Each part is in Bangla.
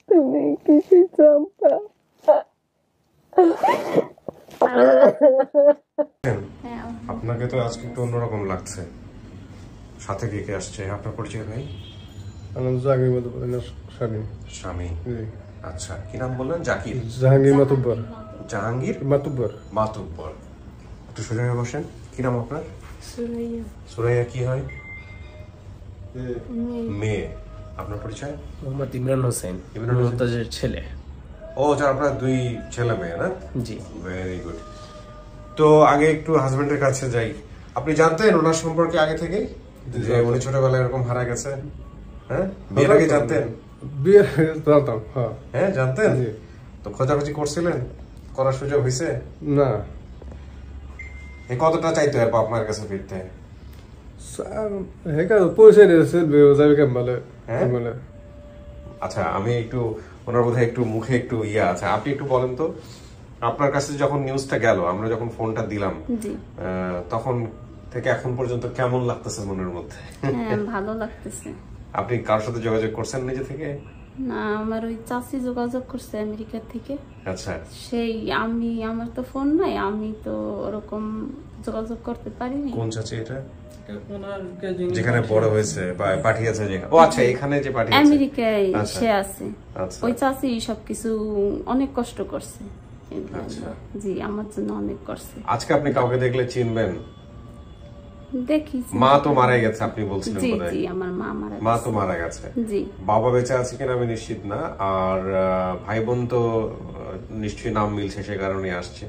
তুমি কিছু চম্পা। আপনাকে তো আজকে একটু অন্যরকম লাগছে, সাথে কে কে আসছে? আপনার পরিচয় ভাই? স্বামী। আচ্ছা, কি নাম বললেন? জাকির? জাহাঙ্গীর মাতুব্বর। জাহাঙ্গীর মাতুব্বর। মাতুব্বর। একটু সোজা হয়ে বসেন। কি নাম আপনার? সুরাইয়া। সুরাইয়া কি হয়? মেয়ে। আপনার পরিচয়? মোহাম্মদ ইমরান হোসেন, ইমরান হোসেন মুমতাজের ছেলে। ও, যা আপনার দুই ছেলে মেয়ে না? জি। Very good. তো আগে একটু হাজবেন্ডের কাছে যাই। আপনি জানতেন ওনার সম্পর্কে আগে থেকেই যে উনি ছোটবেলায় এরকম হারা গেছে? হ্যাঁ, বিয়ের আগে জানতেন? বিয়ের জানতাম। হ্যাঁ, জানতেন। তো খোঁজাখুঁজি করছিলেন? করার সুযোগ হয়েছে না? এই কতটা চাইতে হয় আপনার কাছে ফিরতে? পয়সা নিয়েছে যাবে কেমন বলে। আচ্ছা, আমি একটু ওনার বোধহয় একটু মুখে একটু ইয়ে আছে, আপনি একটু বলেন তো আপনার কাছে যখন নিউজটা গেল, আমরা যখন ফোনটা দিলাম, তখন থেকে এখন পর্যন্ত কেমন লাগতেছে মনের মধ্যে? হ্যাঁ, ভালো লাগতেছে। আপনি কার সাথে যোগাযোগ করছেন নিজে থেকে? না, আমার ওই চাচি যোগাযোগ করছে আমেরিকা থেকে। আচ্ছা। সেই আমার তো ফোন নাই, আমি তো ওরকম যোগাযোগ করতে পারিনি। কোন চাচি এটা? যেখানে বড় হয়েছে বা পাঠিয়েছে যেখানে? ও আচ্ছা, এখানে যে পাঠিয়েছে আমেরিকায় সে আছে। ওই চাচি সবকিছু অনেক কষ্ট করছে। জি, আমার জন্য অনেক করছে। আজকে আপনি কাউকে দেখলে চিনবেন? দেখি। মা তো মারা গেছে আপনি বলছিলেন বোধহয়। জি, আমার মা তো মারা গেছে। জি। বাবা বেঁচে আছে কিনা আমি নিশ্চিত না। আর ভাই বোন তো নিশ্চয়ই নাম মিলছে, সে কারণে আসছে।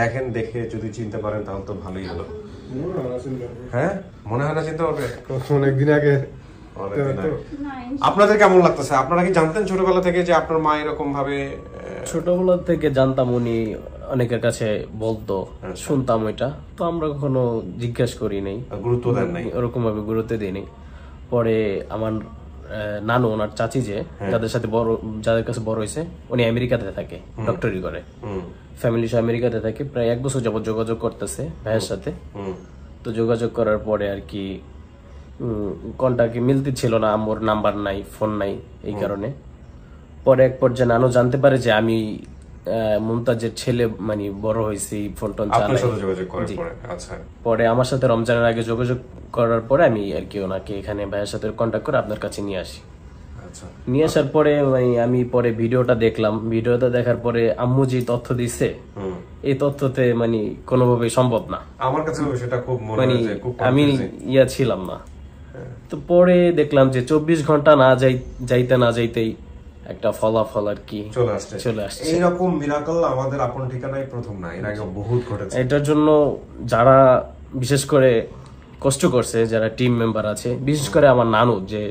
দেখেন, দেখে যদি চিনতে পারেন তাহলে তো ভালোই হলো। হ্যাঁ, মনে হয় না চিনতে পারবে? অনেকদিন আগে। আপনাদের কেমন লাগতেছে? আপনারা কি জানতেন ছোটবেলা থেকে যে আপনার মা এরকম ভাবে? ছোটবেলা থেকে জানতাম, উনি অনেকের কাছে বলতো, শুনতাম ওইটা, তো আমরা কখনো জিজ্ঞাসা করি নাই, গুরুত্ব দেন নাই, ওরকম ভাবে গুরুত্ব দিইনি। পরে আমার নানু, ওনার চাচি যে যাদের সাথে যাদের কাছে বড় হয়েছে, উনি আমেরিকাতে থাকে, ডক্টরি করে, ফ্যামিলি সহ আমেরিকাতে থাকে। প্রায় 1 বছর যাবত যোগাযোগ করতেছে ভাইয়ের সাথে। তো যোগাযোগ করার পরে আর কি কন্টাক্টে মিলতে ছিল না, আমার নাম্বার নাই, ফোন নাই, এই কারণে পরে এক পর্যায়ে নানু জানতে পারে যে আমি মুমতাজের ছেলে, মানে বড় হয়েছি, ফোন টোন চালাই। পরে আমার সাথে রমজানের আগে যোগাযোগ করার পরে আমি আর কি ওনাকে এখানে ভাইয়ের সাথে কন্ট্যাক্ট করে আপনার কাছে নিয়ে আসি। নিয়ে আসার পরে আমি পরে ভিডিওটা দেখলাম। ভিডিওটা দেখার পরে আম্মু যে তথ্য দিছে, এই তথ্যতে মানে কোনোভাবেই সম্ভব না। আমার কাছে সেটা খুব মানে আমি ইয়া ছিলাম না। তো পরে দেখলাম যে 24 ঘন্টা না যাইতে না যাইতেই একটা ফলাফল আর কি চলে আসছে। এইরকম মিরাকল আমাদের আপন ঠিকানায় প্রথম না, এর আগে বহুত ঘটেছে। এটার জন্য যারা বিশেষ করে কষ্ট করছে, যারা টিম মেম্বার আছে, বিশেষ করে আমার নানু যে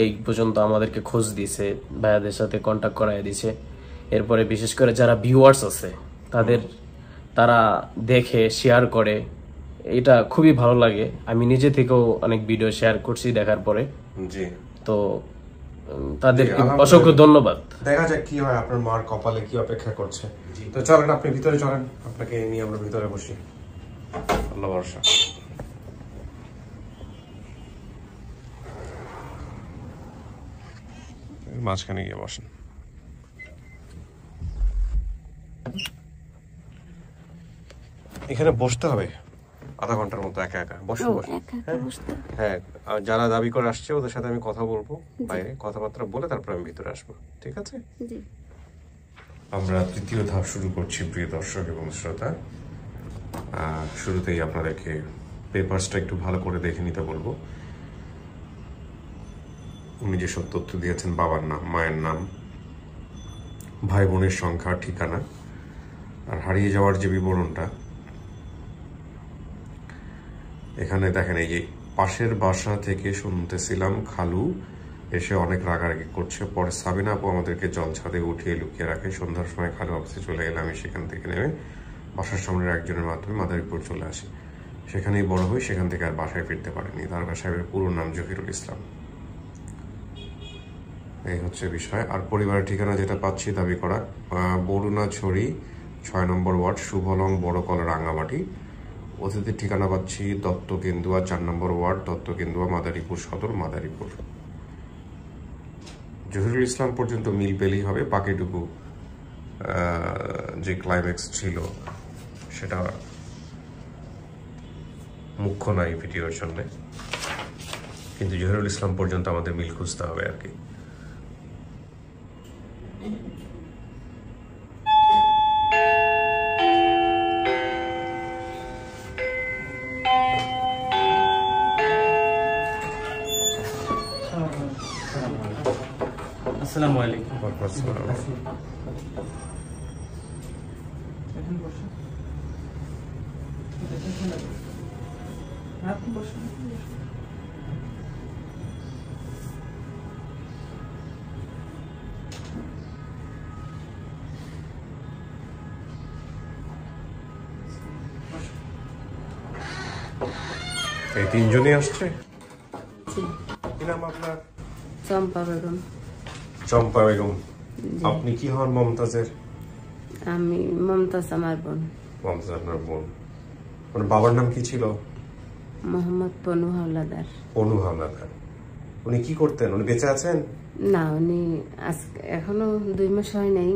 এই পর্যন্ত আমাদেরকে খোঁজ দিছে, ভাইয়াদের সাথে কন্ট্যাক্ট করাই দিছে। এরপরে বিশেষ করে যারা ভিউয়ার্স আছে তারা দেখে শেয়ার করে, এটা খুবই ভালো লাগে। আমি নিজে থেকেও অনেক ভিডিও শেয়ার করছি দেখার পরে। জি। তো তাদেরকে অসংখ্য ধন্যবাদ। দেখা যাক কি হয়, আপনার মার কপালে কি অপেক্ষা করছে। তো চলেন, আপনি ভিতরে চলেন, আপনাকে নিয়ে আমরা ভিতরে বসি। আল্লাহ ভরসা। মাঝখানে গিয়ে বসেন। এখানে বসতে হবে আধা ঘন্টার মতো, একা একা বসে বসে। হ্যাঁ, যারা দাবি করে আসছে ওদের সাথে আমি কথা বলবো বাইরে, কথাবার্তা বলে তারপর আমি ভিতরে আসবো, ঠিক আছে? আমরা তৃতীয় ধাপ শুরু করছি প্রিয় দর্শক এবং শ্রোতা। শুরুতেই আপনাদেরকে পেপারসটা একটু ভালো করে দেখে নিতে বলবো। উনি যেসব তথ্য দিয়েছেন, বাবার নাম, মায়ের নাম, ভাই বোনের সংখ্যা, ঠিকানা, আর হারিয়ে যাওয়ার যে বিবরণটা, এখানে দেখেন এই যে পাশের বাসা থেকে শুনতেছিলাম খালু এসে অনেক রাগারাগি করছে। পরে সাবিনা আপু আমাদেরকে জল ছাদে উঠিয়ে লুকিয়ে রাখে। সন্ধ্যার সময় খালু অফিসে চলে গেলে আমি সেখান থেকে নেমে বাসার সামনের একজনের মাধ্যমে মাদারীপুর চলে আসি। সেখানেই বড় হই, সেখান থেকে আর বাসায় ফিরতে পারিনি। দারোগা সাহেবের পুরো নাম জহিরুল ইসলাম। এই হচ্ছে বিষয়। আর পরিবারের ঠিকানা যেটা পাচ্ছি দাবি করা, বরুণাছড়ি 6 নম্বর ওয়ার্ড, শুভলং, বড়কল, রাঙ্গামাটি। অতিথির ঠিকানা পাচ্ছি দত্তকেন্দুয়া 4 নম্বর ওয়ার্ড, দত্তকেন্দুয়া, মাদারীপুর সদর, মাদারীপুর। জহিরুল ইসলাম পর্যন্ত মিল পেলেই হবে, বাকিটুকু যে ক্লাইম্যাক্স ছিল সেটা মুখ্য নয় ভিডিওর জন্য, কিন্তু জহিরুল ইসলাম পর্যন্ত আমাদের মিল খুঁজতে হবে আর কি। আসসালামু আলাইকুম। এই তিনজনই আসছে। জি, কি নাম আপনার? চম্পা বেগম। চম্পা বেগম। আপনি কি হন মমতাজের? আমি মমতাজ আমার বোন। মমতাজ আপনার বোন। মানে বাবার নাম কি ছিল? মোহাম্মদ পনু হাওলাদার। পনু হাওলাদার। উনি কি করতেন? উনি বেঁচে আছেন? না, উনি এখনো 2 মাস হয় নাই,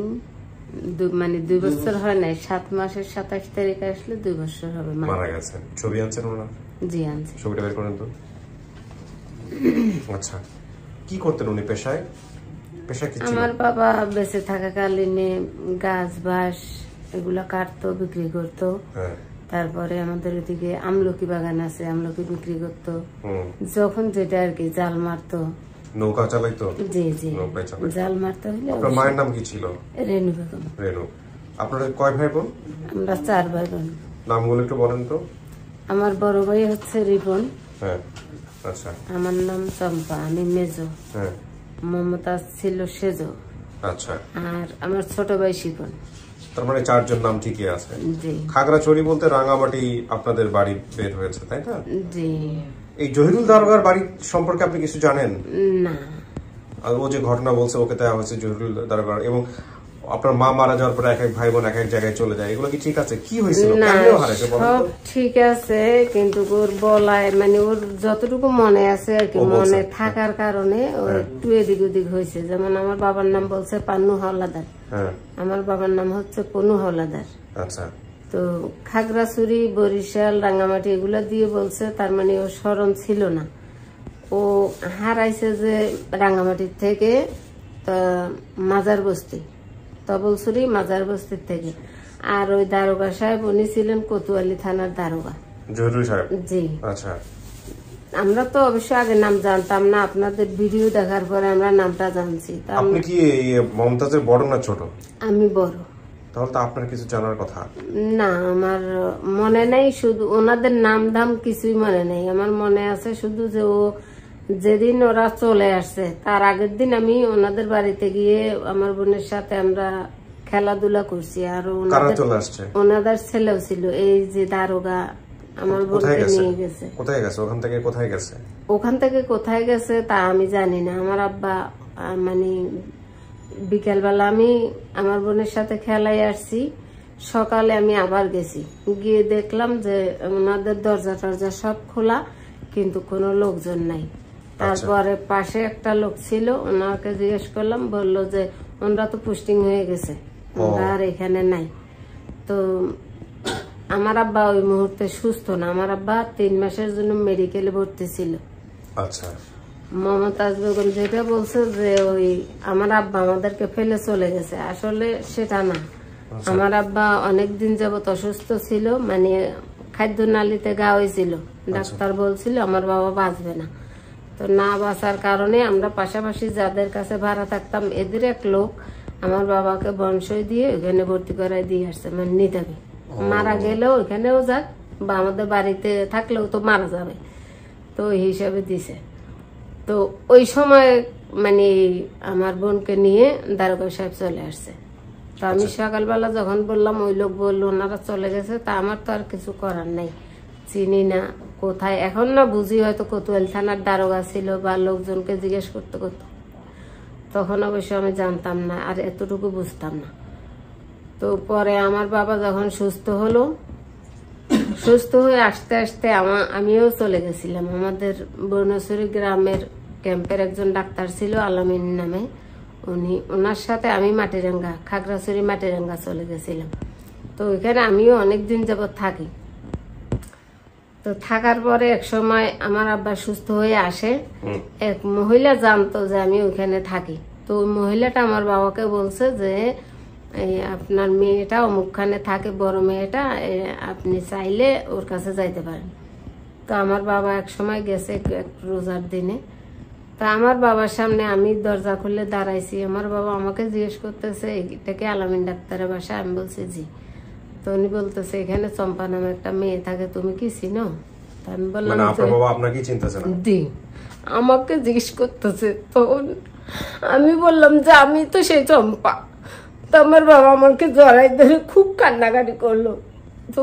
মানে 2 বছর হয় নাই। 7 মাসের 27 তারিখে আসলে 2 বছর হবে মারা গেছেন। ছবি আনছেন ওনার? জি আনছি। ছবিটা বের করেন তো। আচ্ছা, কি করতেন উনি পেশায়? পেশা কি ছিল? আমার বাবা বেঁচে থাকাকালীনে গাছ বাঁশ এগুলা কাটতো, বিক্রি করতো। তারপরে আমাদের ওদিকে আমলকি বাগান আছে, আমলকি বিক্রি করতো। যখন যেটা আর কি, জাল মারতো। নৌকা চালাইতো? জি জি, জাল মারতে হলে। আপনার মায়ের নাম কি ছিল? রেনু বেগম। রেনু। আপনারা কয় ভাই বোন? আমরা 4 ভাই বোন। নামগুলো একটু বলেন তো। আমার বড় ভাই হচ্ছে রিপন। হ্যাঁ, আচ্ছা। আমার নাম চম্পা, আমি মেজো। হ্যাঁ। মমতাজ ছিল সেজো। আচ্ছা। আর আমার ছোট ভাই শিপন। তার মানে 4 জন নাম ঠিকই আছে। জি। খাগড়াছড়ি বলতে রাঙামাটি আপনাদের বাড়ি বের হয়েছে, তাই না? জি। এই জহিরুল দারোগার বাড়ি সম্পর্কে আপনি কিছু জানেন? না। আর ও যে ঘটনা বলছে ওকে দেওয়া হয়েছে জহিরুল দারোগার, এবং আপনার মা মারা যাওয়ার পরে এক এক ভাই বোন এক এক জায়গায় চলে যায়, এগুলো কি ঠিক আছে? কি হয়েছিল? সব ঠিক আছে, কিন্তু ওর বলায় মানে ওর যতটুকু মনে আছে আর কি, মনে থাকার কারণে ওর একটু এদিক ওদিক হয়েছে। যেমন আমার বাবার নাম বলছে পান্নু হাওলাদার, আমার বাবার নাম হচ্ছে পনু হাওলাদার। আচ্ছা। তো খাগড়াছড়ি, বরিশাল, রাঙ্গামাটি এগুলা দিয়ে বলছে, তার মানে ও স্মরণ ছিল না। ও হারাইছে যে রাঙ্গামাটির থেকে মাজার বস্তি, তবলছড়ি মাজার বস্তির থেকে। আর ওই দারোগা সাহেব উনি ছিলেন কোতোয়ালি থানার দারোগা। জহিরুল সাহেব? জি। আচ্ছা। আমরা তো অবশ্য আগে নাম জানতাম না, আপনাদের ভিডিও দেখার পরে আমরা নামটা জানছি। আপনি কি মমতাজের বড় না ছোট? আমি বড়। তাহলে তো আপনার কিছু জানার কথা। না, আমার মনে নেই, শুধু ওনাদের নাম ধাম কিছুই মনে নেই। আমার মনে আছে শুধু যে ও যেদিন ওরা চলে আসছে তার আগের দিন আমি ওনাদের বাড়িতে গিয়ে আমার বোনের সাথে আমরা খেলাধুলা করছি। আর ওনাদের ছেলেও ছিল, এই যে দারোগা আমার বোনকে নিয়ে গেছে। কোথায় গেছে? ওখান থেকে কোথায় গেছে? ওখান থেকে কোথায় গেছে তা আমি জানি না। আমার আব্বা মানে বিকেলবেলা আমি আমার বোনের সাথে খেলায় আসছি, সকালে আমি আবার গেছি, গিয়ে দেখলাম যে ওনাদের দরজা টরজা সব খোলা, কিন্তু কোনো লোকজন নাই। তারপরে পাশে একটা লোক ছিল, ওনাকে জিজ্ঞেস করলাম, বললো যে ওনারা তো পোস্টিং হয়ে গেছে, ওরা আর এখানে নাই। তো আমার আব্বা ওই মুহূর্তে সুস্থ না, আমার আব্বা 3 মাসের জন্য মেডিকেলে ভর্তি ছিল। আচ্ছা। মমতাজ বেগম যেটা বলছে যে ওই আমার আব্বা আমাদেরকে ফেলে চলে গেছে, আসলে সেটা না। আমার আব্বা অনেকদিন যাবত অসুস্থ ছিল, মানে খাদ্য নালীতে ঘা হয়েছিল, ডাক্তার বলছিল আমার বাবা বাঁচবে না। তো না বাঁচার কারণে আমরা পাশাপাশি যাদের কাছে ভাড়া থাকতাম এদের এক লোক আমার বাবাকে বংশই দিয়ে ওখানে ভর্তি করাই দিয়ে আসছে, মানে নিতাবে। মারা গেলেও ওইখানেও যাক, বা আমাদের বাড়িতে থাকলেও তো মারা যাবে, তো ওই হিসাবে দিছে। তো ওই সময় মানে আমার বোনকে নিয়ে দারোগা সাহেব চলে আসছে। তো আমি সকালবেলা যখন বললাম, ওই লোক বললো ওনারা চলে গেছে। তা আমার তো আর কিছু করার নাই, চিনি না কোথায়, এখন না বুঝি হয়তো কোতোয়ালি থানার দারোগা ছিল বা লোকজনকে জিজ্ঞেস করতে করতে, তখন অবশ্য আমি জানতাম না, আর এতটুকু বুঝতাম না। তো পরে আমার বাবা যখন সুস্থ হলো, সুস্থ হয়ে আসতে আসতে আমিও চলে গেছিলাম। আমাদের বর্ণেশ্বরী গ্রামের ক্যাম্পের একজন ডাক্তার ছিল আলামিন নামে, ওনার সাথে আমি মাটিরাঙ্গা, খাগড়াছড়ি মাটিরাঙ্গা চলে গেছিলাম। তো ওইখানে আমিও অনেকদিন যাবৎ থাকি। তো থাকার পরে এক সময় আমার আব্বা সুস্থ হয়ে আসে, এক মহিলা জানতো যে আমি ওইখানে থাকি। তো ওই মহিলাটা আমার বাবাকে বলছে যে এই আপনার মেয়েটা অমুকখানে থাকে, বড় মেয়েটা, আপনি চাইলে ওর কাছে যাইতে পারেন। তো আমার বাবা এক সময় গেছে এক রোজার দিনে। তা আমার বাবার সামনে আমি দরজা খুলে দাঁড়াইছি। আমার বাবা আমাকে জিজ্ঞেস করতেছে এটা কি আলামিন ডাক্তারের বাসা? আমি বলছি জি। তো উনি বলতেছে এখানে চম্পা নামে একটা মেয়ে থাকে, তুমি কি চিনো? আমি বললাম জি। আমাকে জিজ্ঞেস করতেছে, তখন আমি বললাম যে আমি তো সেই চম্পা। তো আমার বাবা আমাকে জড়াই ধরে খুব কান্নাকাটি করলো। তো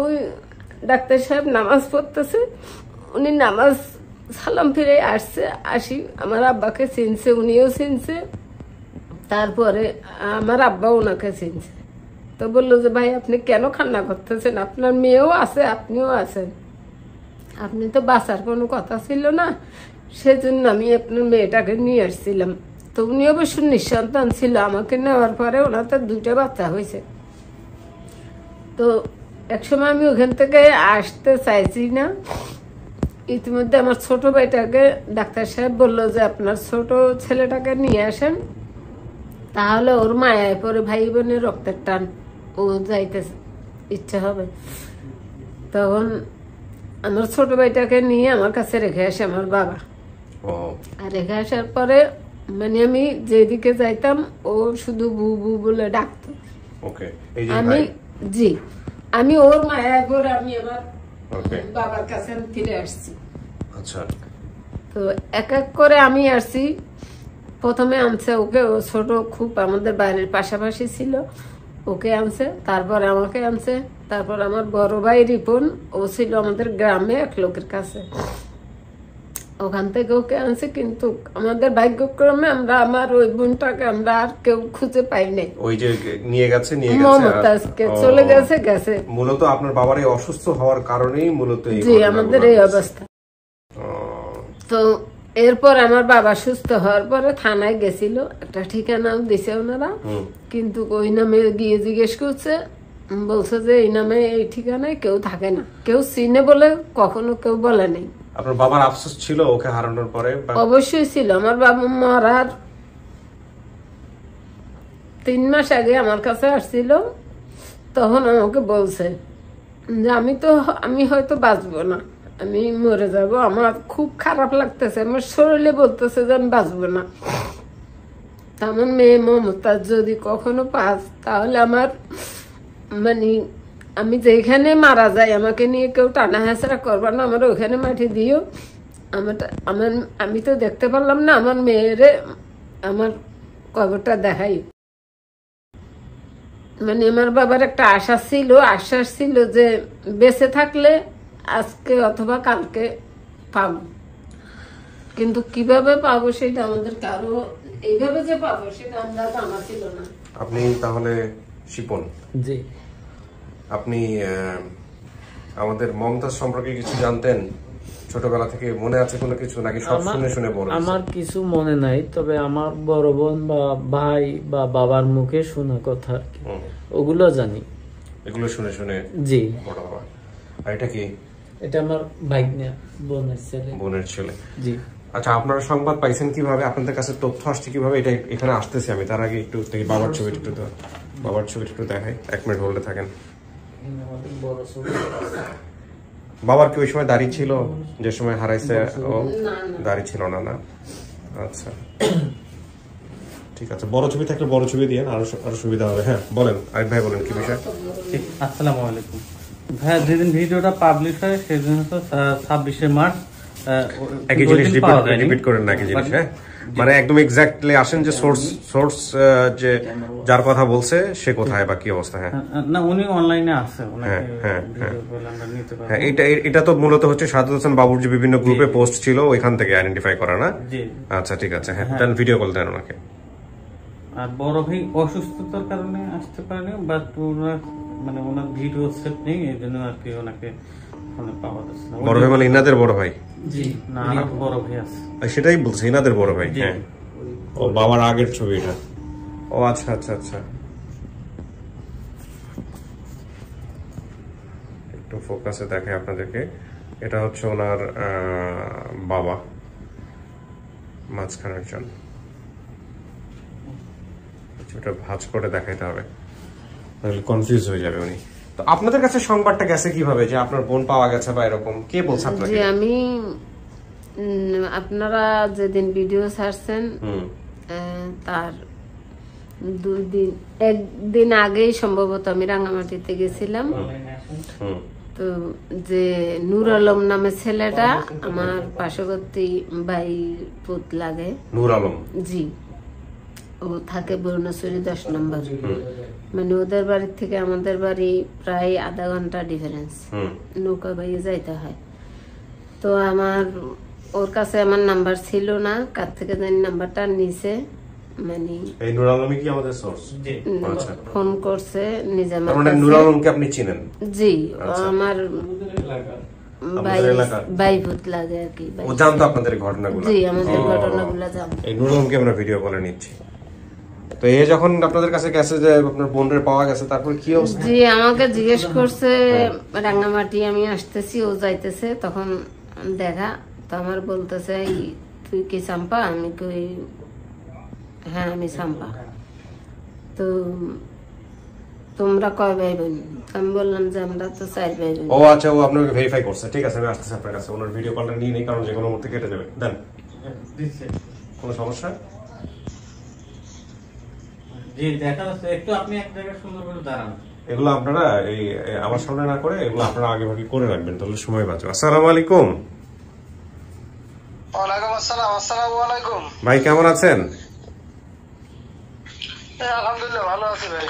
ডাক্তার সাহেব নামাজ পড়তেছে, উনি নামাজ সালাম ফিরে আসি আমার আব্বাকে চিনছে, উনিও চিনছে, তারপরে আমার আব্বা ওনাকে চিনছে। তো বললো যে ভাই আপনি কেন কান্না করতেছেন? আপনার মেয়েও আছে, আপনিও আছেন, আপনি তো বাঁচার কোনো কথা ছিল না, সেজন্য আমি আপনার মেয়েটাকে নিয়ে আসছিলাম। তো উনি অবশ্য নিঃসন্তান ছিল, আমাকে নেওয়ার পরে ওনার তো 2টা বাচ্চা হয়েছে। তো একসময় আমি ওখান থেকে আসতে চাইছি না, ইতিমধ্যে আমার ছোট ভাইটাকে ডাক্তার সাহেব বললো যে আপনার ছোট ছেলেটাকে নিয়ে আসেন, তাহলে ওর মায়ায় পরে ভাই বোনের রক্তের টান, ও যাইতে ইচ্ছে হবে। তখন আমার ছোট ভাইটাকে নিয়ে আমার কাছে রেখে আসে আমার বাবা। আর রেখে আসার পরে মানে আমি যেদিকে যাইতাম ও শুধু বু বু বলে ডাকতো। আমি জি, আমি ওর মায়ায় করে আমি আমার বাবার কাছে ফিরে আসছি। তো এক এক করে আমি আসছি। প্রথমে আনছে ওকে, ও ছোট খুব, আমাদের বাড়ির পাশাপাশি ছিল, ওকে আনছে, তারপর আমাকে আনছে, তারপর আমার বড় ভাই রিপন, ও ছিল আমাদের গ্রামে এক লোকের কাছে, ওখান থেকে ওকে আনছে। কিন্তু আমাদের ভাগ্যক্রমে আমরা আমার ওই বোনটাকে আমরা আর কেউ খুঁজে পাই নাই। ওই যে নিয়ে গেছে মমতাজকে চলে গেছে। মূলত আপনার বাবার এই অসুস্থ হওয়ার কারণেই মূলত জি আমাদের এই অবস্থা। তো এরপর আমার বাবা সুস্থ হওয়ার পরে থানায় গেছিল, একটা ঠিকানাও দিছে ওনারা, কিন্তু ওই নামে গিয়ে জিজ্ঞেস করছে, বলছে যে এই নামে এই ঠিকানায় কেউ থাকে না, কেউ চিনে বলে কখনো কেউ বলে নেই। আপনার বাবার আফসোস ছিল ওকে হারানোর পরে? অবশ্যই ছিল। আমার বাবা মরার 3 মাস আগে আমার কাছে আসছিল, তখন আমাকে বলছে যে আমি হয়তো বাঁচবো না, আমি মরে যাব, আমার খুব খারাপ লাগতেছে, আমার শরীরে বলতেছে যে আমি বাঁচবো না। আমার মেয়ে মমতাজ যদি কখনো পাস, তাহলে আমার মানে আমি যেখানে মারা যাই আমাকে নিয়ে কেউ টানা হেঁচড়া করবা না, আমার ওখানে মাটি দিও। আমি তো দেখতে পারলাম না আমার মেয়েরে, আমার কবরটা দেখাই। মানে আমার বাবার একটা আশ্বাস ছিল যে বেঁচে থাকলে আজকে অথবা কালকে পাবো, কিন্তু কিভাবে পাবো সেটা আমাদের কারো, এইভাবে যে পাবো সেটা আমরা জানা ছিল না। আপনি তাহলে শিপন জি, আপনি আমাদের মমতাজ সম্পর্কে কিছু জানতেন ছোটবেলা থেকে? মনে আছে কোনো কিছু, নাকি সব শুনে বড়? আমার কিছু মনে নাই, তবে আমার বড় বোন বা ভাই বা বাবার মুখে শোনা কথা ওগুলো জানি। এগুলো শুনে জি। বড় বাবা। আর এটা কি? এটা আমার ভাগ্নে, বোনের ছেলে। জি। আচ্ছা, আপনারা সংবাদ পাইছেন কিভাবে? আপনাদের কাছে তথ্য আসছে কিভাবে? এটা এখানে আসতেছি আমি, তার আগে একটু বাবার ছবিটা একটু দেখাই। 1 মিনিট হোল্ডে থাকেন। বাবার কি ওই সময় দাড়ি ছিল যে সময় হারাইছে? ও দাড়ি ছিল না? না, আচ্ছা ঠিক আছে। বড় ছবি থাকলে বড় ছবি দিয়ে আরো সুবিধা হবে। হ্যাঁ বলেন আরিফ ভাই, বলেন কি বিষয়? আসসালামু আলাইকুম ভাই। যেদিন ভিডিওটা পাবলিশ হয় সেদিন হচ্ছে 26শে মার্চ। একই জিনিস রিপিট করেন নাকি জিনিস? হ্যাঁ, মানে একদম এক্স্যাক্টলি আসেন যে সোর্স যে যার কথা বলছে সে কোথায় বা কি অবস্থা। হ্যাঁ না, উনি অনলাইনে আছে। হ্যাঁ, এটা তো মূলত হচ্ছে সাদত হোসেন বাবুর যে বিভিন্ন গ্রুপে পোস্ট ছিল ওইখান থেকে আইডেন্টিফাই করা, না? আচ্ছা ঠিক আছে। হ্যাঁ, দেন ভিডিও কল দেন ওনাকে। আর বড় ভাই অসুস্থতার কারণে আসতে পারেনি, বাট মানে ওনার ভিডিও সেট নেই, এই জন্য আর কি ওনাকে পাওয়া যাচ্ছে না। বড় ভাই মানে ইনাদের বড় ভাই? জি না, আর বড় ভাই আছে। সেটাই বলছে, ইনাদের বড় ভাই। হ্যাঁ, ও বাবার আগের ছবি এটা। ও আচ্ছা আচ্ছা আচ্ছা, একটু ফোকাসে দেখে আপনাদেরকে। এটা হচ্ছে ওনার বাবা, মাঝখানে একজন। ওটা ভাঁজ করে দেখাইতে হবে, তাহলে কনফিউজ হয়ে যাবে উনি। তো আপনাদের কাছে সংবাদটা গেছে কিভাবে যে আপনার বোন পাওয়া গেছে বা এরকম, কে বলছে আপনাকে? যে আমি আপনারা যেদিন ভিডিও ছাড়ছেন তার 2 দিন 1 দিন আগেই সম্ভবত আমি রাঙামাটিতে গেছিলাম। তো যে নূর আলম নামে ছেলেটা আমার পার্শ্ববর্তী ভাই পুত লাগে। নূর আলম? জি, ও থাকে বরুণাচুরি 10 নম্বর। মানে ওদের বাড়ি থেকে আমাদের বাড়ি প্রায় আধা ঘন্টা ডিফারেন্স, নৌকা বাইয়ে যাইতে হয়। তো আমার ওর কাছে আমার নাম্বার ছিল না, কার থেকে জানি নাম্বারটা নিছে। মানে এই নূর আলমই কি আমাদের সোর্স? আচ্ছা, ফোন করছে নিজে আমার মানে নূর আলমকে আপনি চিনেন? জি, আমার ভাই ভূত লাগে আর কি। ও জানতো আপনাদের ঘটনাগুলো? জি, আমাদের ঘটনাগুলো জানতো। এই নূর আলমকে আমরা ভিডিও কলে নিচ্ছি। তো এই যখন আপনাদের কাছে গেছে যে আপনার বোনের পাওয়া গেছে, তারপর কি অবস্থা? জি, আমাকে জিজ্ঞেস করছে রাঙ্গামাটি আমি আসতেছি, ও যাইতেছে। তখন দেখা তো আমার বলতেছে তুই কি চাম্পা? আমি কই হ্যাঁ আমি চাম্পা। তো তোমরা কয় ভাই বোন? আমি বললাম যে আমরা তো 4 ভাই বোন। ও আচ্ছা, ও আপনাকে ভেরিফাই করছে। ঠিক আছে, আমি আসতেছি আপনার কাছে। ওনার ভিডিও কলটা নিয়ে নেই, কারণ যে কোনো মুহূর্তে কেটে যাবে। দেন, কোনো সমস্যা? জি, দেখা যাচ্ছে। একটু আপনি এক জায়গায় সুন্দর করে দাঁড়ান। এগুলো আপনারা এই আমার সামনে না করে এগুলো আপনারা আগে ভাগে করে রাখবেন, তাহলে সময় বাঁচবে। আসসালামু আলাইকুম। ওয়ালাইকুম আসসালাম। আসসালামু আলাইকুম ভাই, কেমন আছেন? আলহামদুলিল্লাহ ভালো আছি ভাই।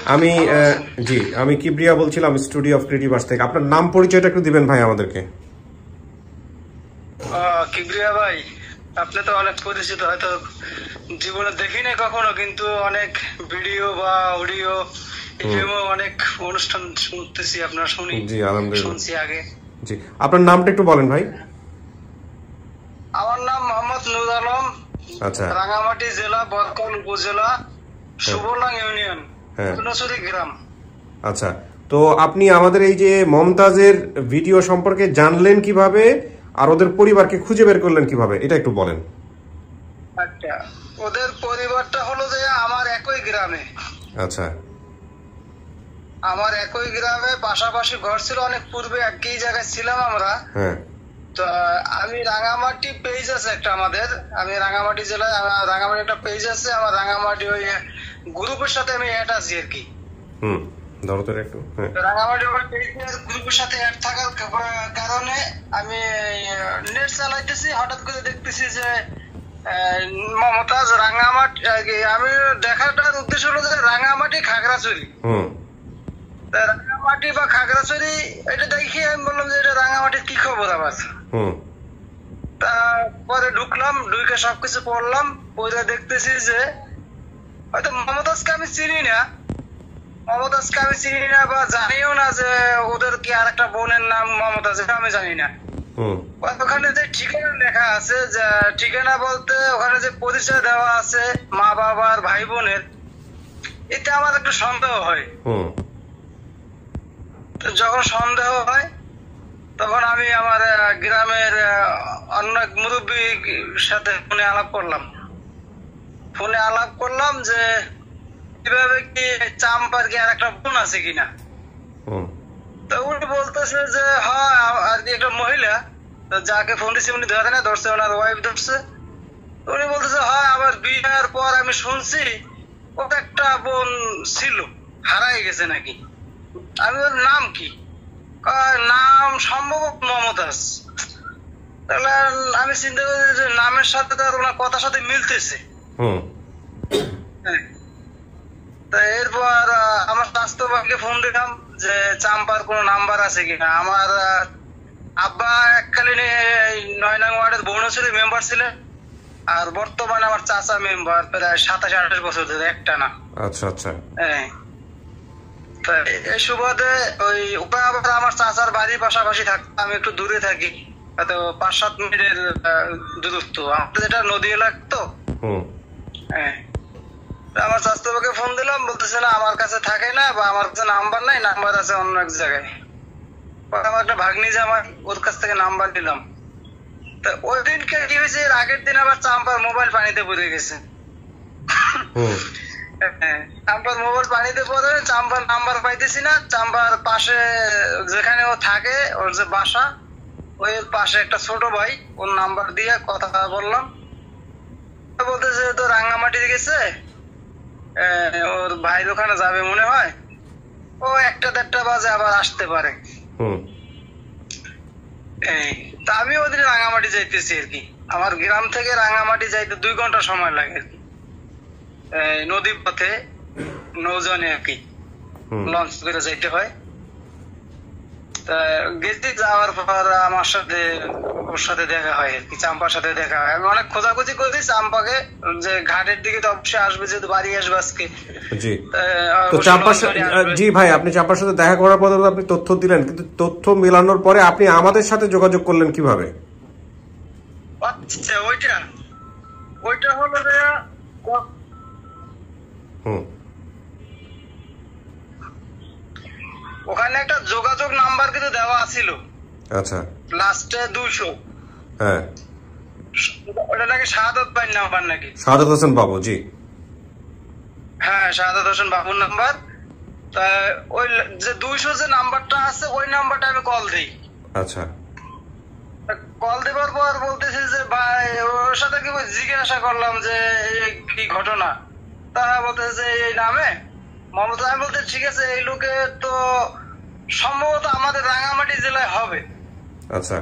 আমি কিবরিয়া বলছিলাম, স্টুডিও অফ ক্রিয়েটিভার্স থেকে। আপনার নাম পরিচয়টা একটু দিবেন ভাই আমাদেরকে। কিবরিয়া ভাই, আপনি তো অনেক পরিচিত, হয়তো জীবনে দেখিনি কখনো, কিন্তু অনেক ভিডিও বা অডিও অনেক অনুষ্ঠান শুনতেছি আপনার, শুনি। জি, আলহামদুলিল্লাহ শুনছি আগে। জি, আপনার নামটা একটু বলেন ভাই। আমার নাম মোহাম্মদ নূর আলম। আচ্ছা, রাঙ্গামাটি জেলা, বরকল উপজেলা, সুবর্ণাং ইউনিয়ন, বরুণাচুরি গ্রাম। আচ্ছা, তো আপনি আমাদের এই যে মমতাজের ভিডিও সম্পর্কে জানলেন কিভাবে, আর ওদের পরিবারকে খুঁজে বের করলেন কিভাবে, এটা একটু বলেন। আচ্ছা, ওদের পরিবারটা হলো যে আমার একই গ্রামে। আচ্ছা, আমার একই গ্রামে পাশাপাশি ঘর ছিল, অনেক পূর্বে একই জায়গায় ছিলাম আমরা। হ্যাঁ, তো আমি রাঙামাটি পেজ আছে একটা আমাদের, আমি রাঙামাটি জেলায়, রাঙামাটি একটা পেজ আছে আমার, রাঙামাটি ওই গ্রুপের সাথে আমি অ্যাড আছি আর কি। ধরো তো একটু। রাঙামাটি গ্রুপের সাথে অ্যাড থাকার কারণে আমি নেট চালাইতেছি, হঠাৎ করে দেখতেছি যে মমতাজ রাঙামাটি। আমি দেখাটার উদ্দেশ্য হলো যে রাঙামাটি খাগড়াছড়ি, রাঙামাটি বা খাগড়াছড়ি এটা দেখি আমি বললাম যে এটা রাঙামাটির কি খবর আবার। তারপরে ঢুকলাম, ঢুকে সবকিছু পড়লাম, পড়ে দেখতেছি যে হয়তো মমতাজকে আমি চিনি না, বা জানিও না যে ওদের কি আর একটা বোনের নাম মমতাজ, এটা আমি জানি না। ওখানে যে ঠিকানা লেখা আছে, যে ঠিকানা বলতে ওখানে যে পরিচয় দেওয়া আছে মা বাবার ভাই বোনের, এতে আমার একটু সন্দেহ হয়। যখন সন্দেহ হয় তখন আমি আমার গ্রামের অন্য এক মুরব্বীর সাথে ফোনে আলাপ করলাম যে কিভাবে কি চাম্পার কি আর একটা বোন আছে কিনা। তো উনি বলতেছে যে হ্যাঁ আর কি একটা মহিলা, যাকে ফোন দিচ্ছে উনি ধরে না, ধরছে ওনার ওয়াইফ ধরছে। উনি বলতেছে হ্যাঁ আমার বিয়ের পর আমি শুনছি ওর একটা বোন ছিল, হারাই গেছে নাকি। আমি ওর নাম কি? নাম সম্ভবত মমতাজ। তাহলে আমি চিন্তা করি যে নামের সাথে তো ওনার কথার সাথে মিলতেছে। তা এরপর আমার স্বাস্থ্য ভাইকে ফোন দিলাম যে চাম্পার কোন নাম্বার আছে কিনা। আমার আব্বা এককালীন 9 নং ওয়ার্ডের বরুণাচুরি মেম্বার ছিলেন, আর বর্তমানে আমার চাচা মেম্বার প্রায় 27-28 বছর ধরে একটা না। আচ্ছা আচ্ছা, হ্যাঁ। এই সুবাদে ওই উপায় আবার আমার চাচার বাড়ির পাশাপাশি থাকতো, আমি একটু দূরে থাকি, হয়তো 5-7 মিনিটের দূরত্ব। আমাদের যেটা নদী এলাকা তো। হ্যাঁ। আমার চাচাকে ফোন দিলাম, বলতেছে না আমার কাছে থাকে না, বা আমার কাছে নাম্বার নাই, নাম্বার আছে অন্য এক জায়গায়। আমার একটা ভাগ্নি জামাই, ওর কাছ থেকে নাম্বার দিলাম। তা ওই দিনকে কি হয়েছে, এর আগের দিন আবার চাম্পার মোবাইল পানিতে পড়ে গেছে। চাম্পার মোবাইল পানিতে পড়ে, চাম্পার নাম্বার পাইতেছি না। চাম্পার পাশে যেখানে ও থাকে, ওর যে বাসা, ওই পাশে একটা ছোট ভাই, ওর নাম্বার দিয়ে কথা বললাম। বলতেছে তো রাঙ্গামাটি গেছে, ওর ভাই ওখানে যাবে মনে হয়, ও 1-1:30 বাজে আবার আসতে পারে। তা আমি ওদিন রাঙ্গামাটি যাইতেছি আর কি। আমার গ্রাম থেকে রাঙ্গামাটি যাইতে 2 ঘন্টা সময় লাগে আর কি, নদী পথে নৌজনে আর কি, লঞ্চ করে যাইতে হয়। তা গেছি, যাওয়ার পর আমার সাথে ওর সাথে দেখা হয় আর কি, চাম্পার সাথে দেখা হয়। আমি অনেক খোঁজাখুঁজি করি চাম্পাকে, যে ঘাটের দিকে তো অবশ্যই আসবে, যেহেতু বাড়ি আসবে আজকে। জি, তো চাম্পার, জি ভাই, আপনি চাম্পার সাথে দেখা করার পর আপনি তথ্য দিলেন, কিন্তু তথ্য মেলানোর পরে আপনি আমাদের সাথে যোগাযোগ করলেন কিভাবে? আচ্ছা, ওইটা হলো যে ওখানে একটা যোগাযোগ নাম্বার কিন্তু দেওয়া ছিল। আচ্ছা, লাস্টে 200। হ্যাঁ, ওটা নাকি শাহাদাত ভাইয়ের নাম্বার নাকি, শাহাদাত হোসেন বাবু। জি হ্যাঁ, শাহাদাত হোসেন বাবুর নাম্বার। তা ওই যে 200 যে নাম্বারটা আছে, ওই নাম্বারটা আমি কল দিই। আচ্ছা, কল দেবার পর বলতেছে যে ভাই, ওর সাথে কি জিজ্ঞাসা করলাম যে কি ঘটনা, তা বলতেছে যে এই নামে মমতা। আমি বলতে ঠিক আছে, এই লোকে তো সম্ভবত আমাদের রাঙ্গামাটি জেলায় হবে। আচ্ছা,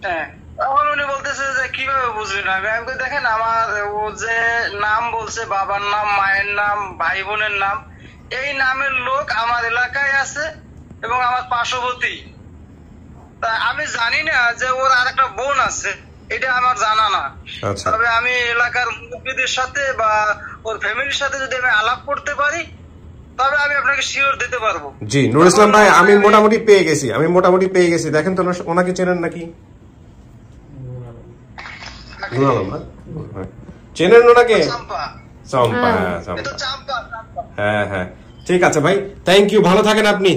হ্যাঁ। তখন উনি বলতেছে যে কিভাবে বুঝলেন? আমি দেখেন, আমার ও যে নাম বলছে, বাবার নাম, মায়ের নাম, ভাই বোনের নাম, এই নামের লোক আমার এলাকায় আছে এবং আমার পার্শ্ববর্তী। তা আমি জানি না যে ওর আর একটা বোন আছে, এটা আমার জানা না। তবে আমি এলাকার মুরব্বীদের সাথে বা ওর ফ্যামিলির সাথে যদি আমি আলাপ করতে পারি, তবে আমি আপনাকে শিওর দিতে পারবো। জি নুর ইসলাম ভাই, আমি মোটামুটি পেয়ে গেছি। দেখেন তো ওনাকে চেনেন নাকি? চেনেন ওনাকে? চম্পা, হ্যাঁ হ্যাঁ, ঠিক আছে ভাই, থ্যাংক ইউ, ভালো থাকেন আপনি,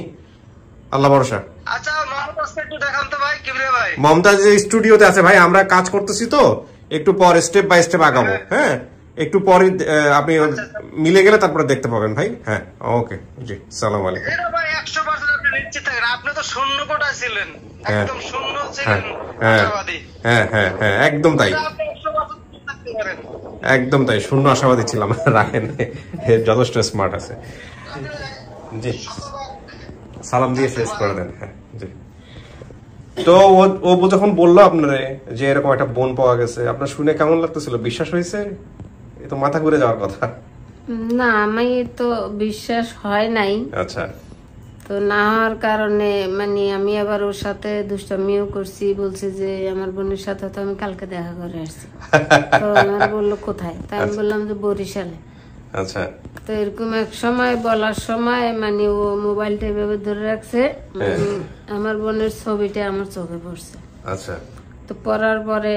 আল্লাহ ভরসা। আচ্ছা, মমতাজকে একটু দেখান তো ভাই। কিবরে ভাই, মমতাজ স্টুডিওতে আছে ভাই, আমরা কাজ করতেছি তো, একটু পর স্টেপ বাই স্টেপ আগাবো। হ্যাঁ, একটু পরে আপনি মিলে গেলে তারপরে দেখতে পাবেন ভাই। হ্যাঁ, ওকে, জি, সালাম আলাইকুম। এটা ভাই 100% আপনি নিশ্চিত থাকেন, আপনি তো শূন্য কোটায় ছিলেন, একদম শূন্য ছিলেন। হ্যাঁ হ্যাঁ হ্যাঁ, একদম তাই, একদম তাই, শূন্য আশাবাদী ছিলাম। রাখেন, যথেষ্ট স্মার্ট আছে। জি, সালাম দিয়ে শেষ করে দেন। হ্যাঁ, জি। তো ও যখন বললো আপনারে যে এরকম একটা বোন পাওয়া গেছে, আপনার শুনে কেমন লাগতেছিল? বিশ্বাস হয়েছে? এ তো মাথা ঘুরে যাওয়ার কথা। না, আমি তো বিশ্বাস হয় নাই। আচ্ছা, তো না হওয়ার কারণে মানে আমি আবার ওর সাথে দুষ্টামিও করছি, বলছি যে আমার বোনের সাথে তো আমি কালকে দেখা করে আসছি। তো আমার বললো কোথায়, তাই আমি বললাম যে বরিশালে। আচ্ছা, তো এরকম এক সময় বলার সময় মানে ও মোবাইলটা এভাবে ধরে রাখছে, আমার বোনের ছবিটা আমার চোখে পড়ছে। আচ্ছা, তো পড়ার পরে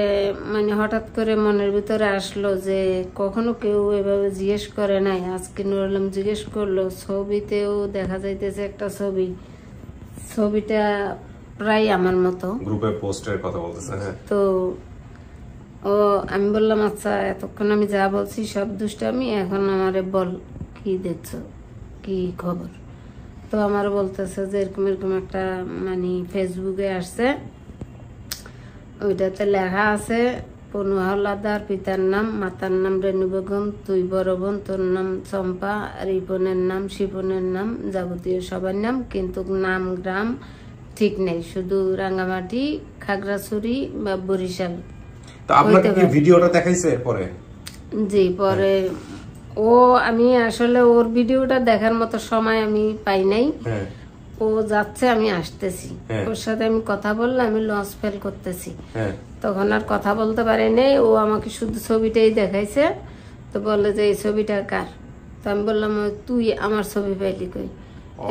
মানে হঠাৎ করে মনের ভিতরে আসলো যে কখনো কেউ এভাবে জিজ্ঞেস করে নাই, আজকে নুর আলম জিজ্ঞেস করলো। ছবিতেও দেখা যাইতেছে একটা ছবিটা প্রায় আমার মতো, গ্রুপে পোস্টের কথা বলতেছে। তো আমি বললাম আচ্ছা, এতক্ষণ আমি যা বলছি সব দুষ্টামি, এখন আমারে বল কি দেখছো, কি খবর। তো আমার বলতেছে যে এরকম এরকম একটা মানে ফেসবুকে আসছে, ওইটাতে লেখা আছে পনু হাওলাদার, পিতার নাম, মাতার নাম রেণু বেগম, তুই বড় বোন, তোর নাম চম্পা, রিপনের নাম, শিপনের নাম, যাবতীয় সবার নাম, কিন্তু নাম গ্রাম ঠিক নেই, শুধু রাঙ্গামাটি, খাগড়াছড়ি বা বরিশাল। তো আপনাকে কি ভিডিওটা দেখাইছে পরে? জি, পরে আমি আসলে ওর ভিডিওটা দেখার মতো সময় আমি পাই নাই। ও যাচ্ছে, আমি আসতেছি, ওর সাথে আমি কথা বললাম, আমি লঞ্চ ফেল করতেছি, তখন আর কথা বলতে পারি নাই। ও আমাকে শুধু ছবিটাই দেখাইছে, তো বললে যে এই ছবিটা কার? তো আমি বললাম তুই আমার ছবি পাইলি কই,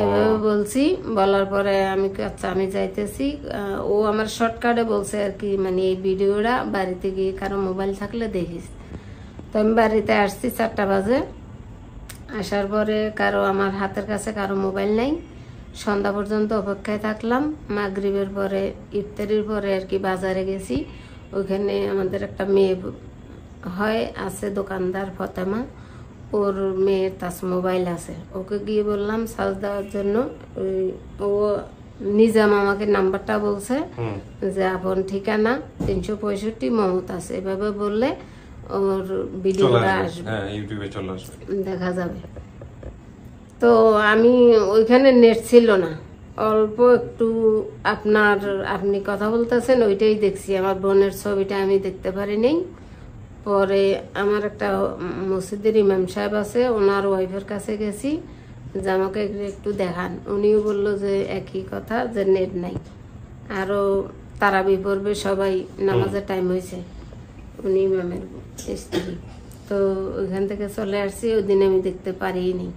এভাবে বলছি। বলার পরে আমি আচ্ছা আমি যাইতেছি। ও আমার শর্টকাটে বলছে আর কি, মানে এই ভিডিওটা বাড়িতে গিয়ে কারো মোবাইল থাকলে দেখিস। তো আমি বাড়িতে আসছি 4টা বাজে, আসার পরে কারো আমার হাতের কাছে কারো মোবাইল নাই, সন্ধ্যা পর্যন্ত অপেক্ষায় থাকলাম। মাগরিবের পরে ইফতারির পরে আর কি বাজারে গেছি। ওইখানে আমাদের একটা মেয়ে হয় আছে দোকানদার ফতেমা, ওর মেয়ের টাচ মোবাইল আছে, ওকে গিয়ে বললাম চার্জ দেওয়ার জন্য। ও নিজাম আমাকে নাম্বারটা বলছে যে আপন ঠিকানা 365 মমতাজ, এভাবে বললে ওর ভিডিওটা আসবে, ইউটিউবে চলে আসবে, দেখা যাবে। তো আমি ওইখানে নেট ছিল না, অল্প একটু আপনি কথা বলতেছেন ওইটাই দেখছি, আমার বোনের ছবিটা আমি দেখতে পারিনি। পরে আমার একটা মসজিদের ইমাম সাহেব আছে, ওনার ওয়াইফের কাছে গেছি যে আমাকে একটু দেখান। উনিও বললো যে একই কথা, যে নেট নাই, আরও তারাবি পড়বে, সবাই নামাজের টাইম হয়েছে, উনি ইমামের স্ত্রী। তো ওইখান থেকে চলে আসছি, ওই দিন আমি দেখতে পারিনি।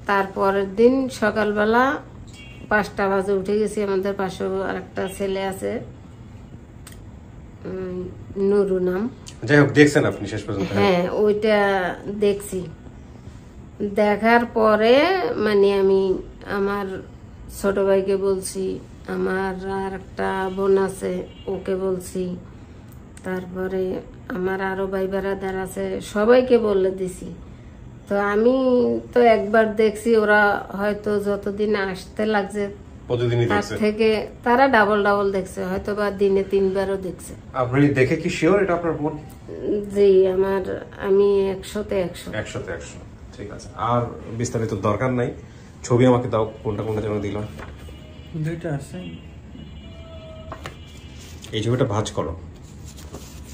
তারপরের দিন সকালবেলা 5টা বাজে উঠে গেছি। আমাদের পাশে আরেকটা ছেলে আছে, নুরু নাম। যাই হোক, দেখছেন আপনি শেষ পর্যন্ত? হ্যাঁ, ওইটা দেখছি। দেখার পরে মানে আমি আমার ছোট ভাইকে বলছি, আমার আর একটা বোন আছে ওকে বলছি, তারপরে আমার আরো ভাই বেড়াদার আছে, সবাইকে বলে দিছি। তো আমি তো একবার দেখছি, ওরা হয়তো যতদিন আসতে লাগছে তার থেকে তারা ডাবল দেখছে, হয়তো বা দিনে 3বারও দেখছে। আপনি দেখে কি শিওর এটা আপনার বোন? জি, আমি 100-তে 100। 100-তে 100। ঠিক আছে, আর বিস্তারিত দরকার নাই, ছবি আমাকে দাও, কোনটা যেন দিলাম। দুইটা আছে, এই ছবিটা ভাঁজ করো,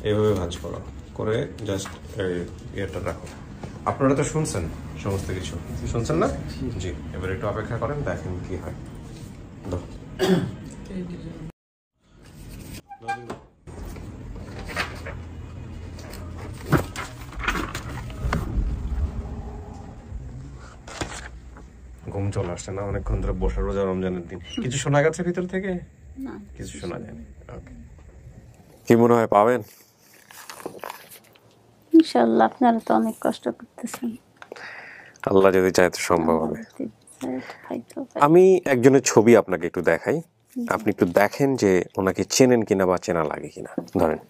এইভাবে ভাঁজ করো, করে জাস্ট এটা রাখো। আপনারা তো শুনছেন সমস্ত কিছু, শুনছেন না? জি, এবার একটু অপেক্ষা করেন, দেখেন কি হয়। ঘুম চলে আসছে না? অনেকক্ষণ ধরে বসে, রোজা রমজানের দিন। কিছু শোনা গেছে ভিতর থেকে? না, কিছু শোনা যায়নি। ওকে, কি মনে হয় পাবেন? ইনশাআল্লাহ। আপনারা তো অনেক কষ্ট করতেছেন, আল্লাহ যদি চায় তো সম্ভব হবে। আমি একজনের ছবি আপনাকে একটু দেখাই, আপনি একটু দেখেন যে ওনাকে চেনেন কিনা বা চেনা লাগে কিনা। ধরেন,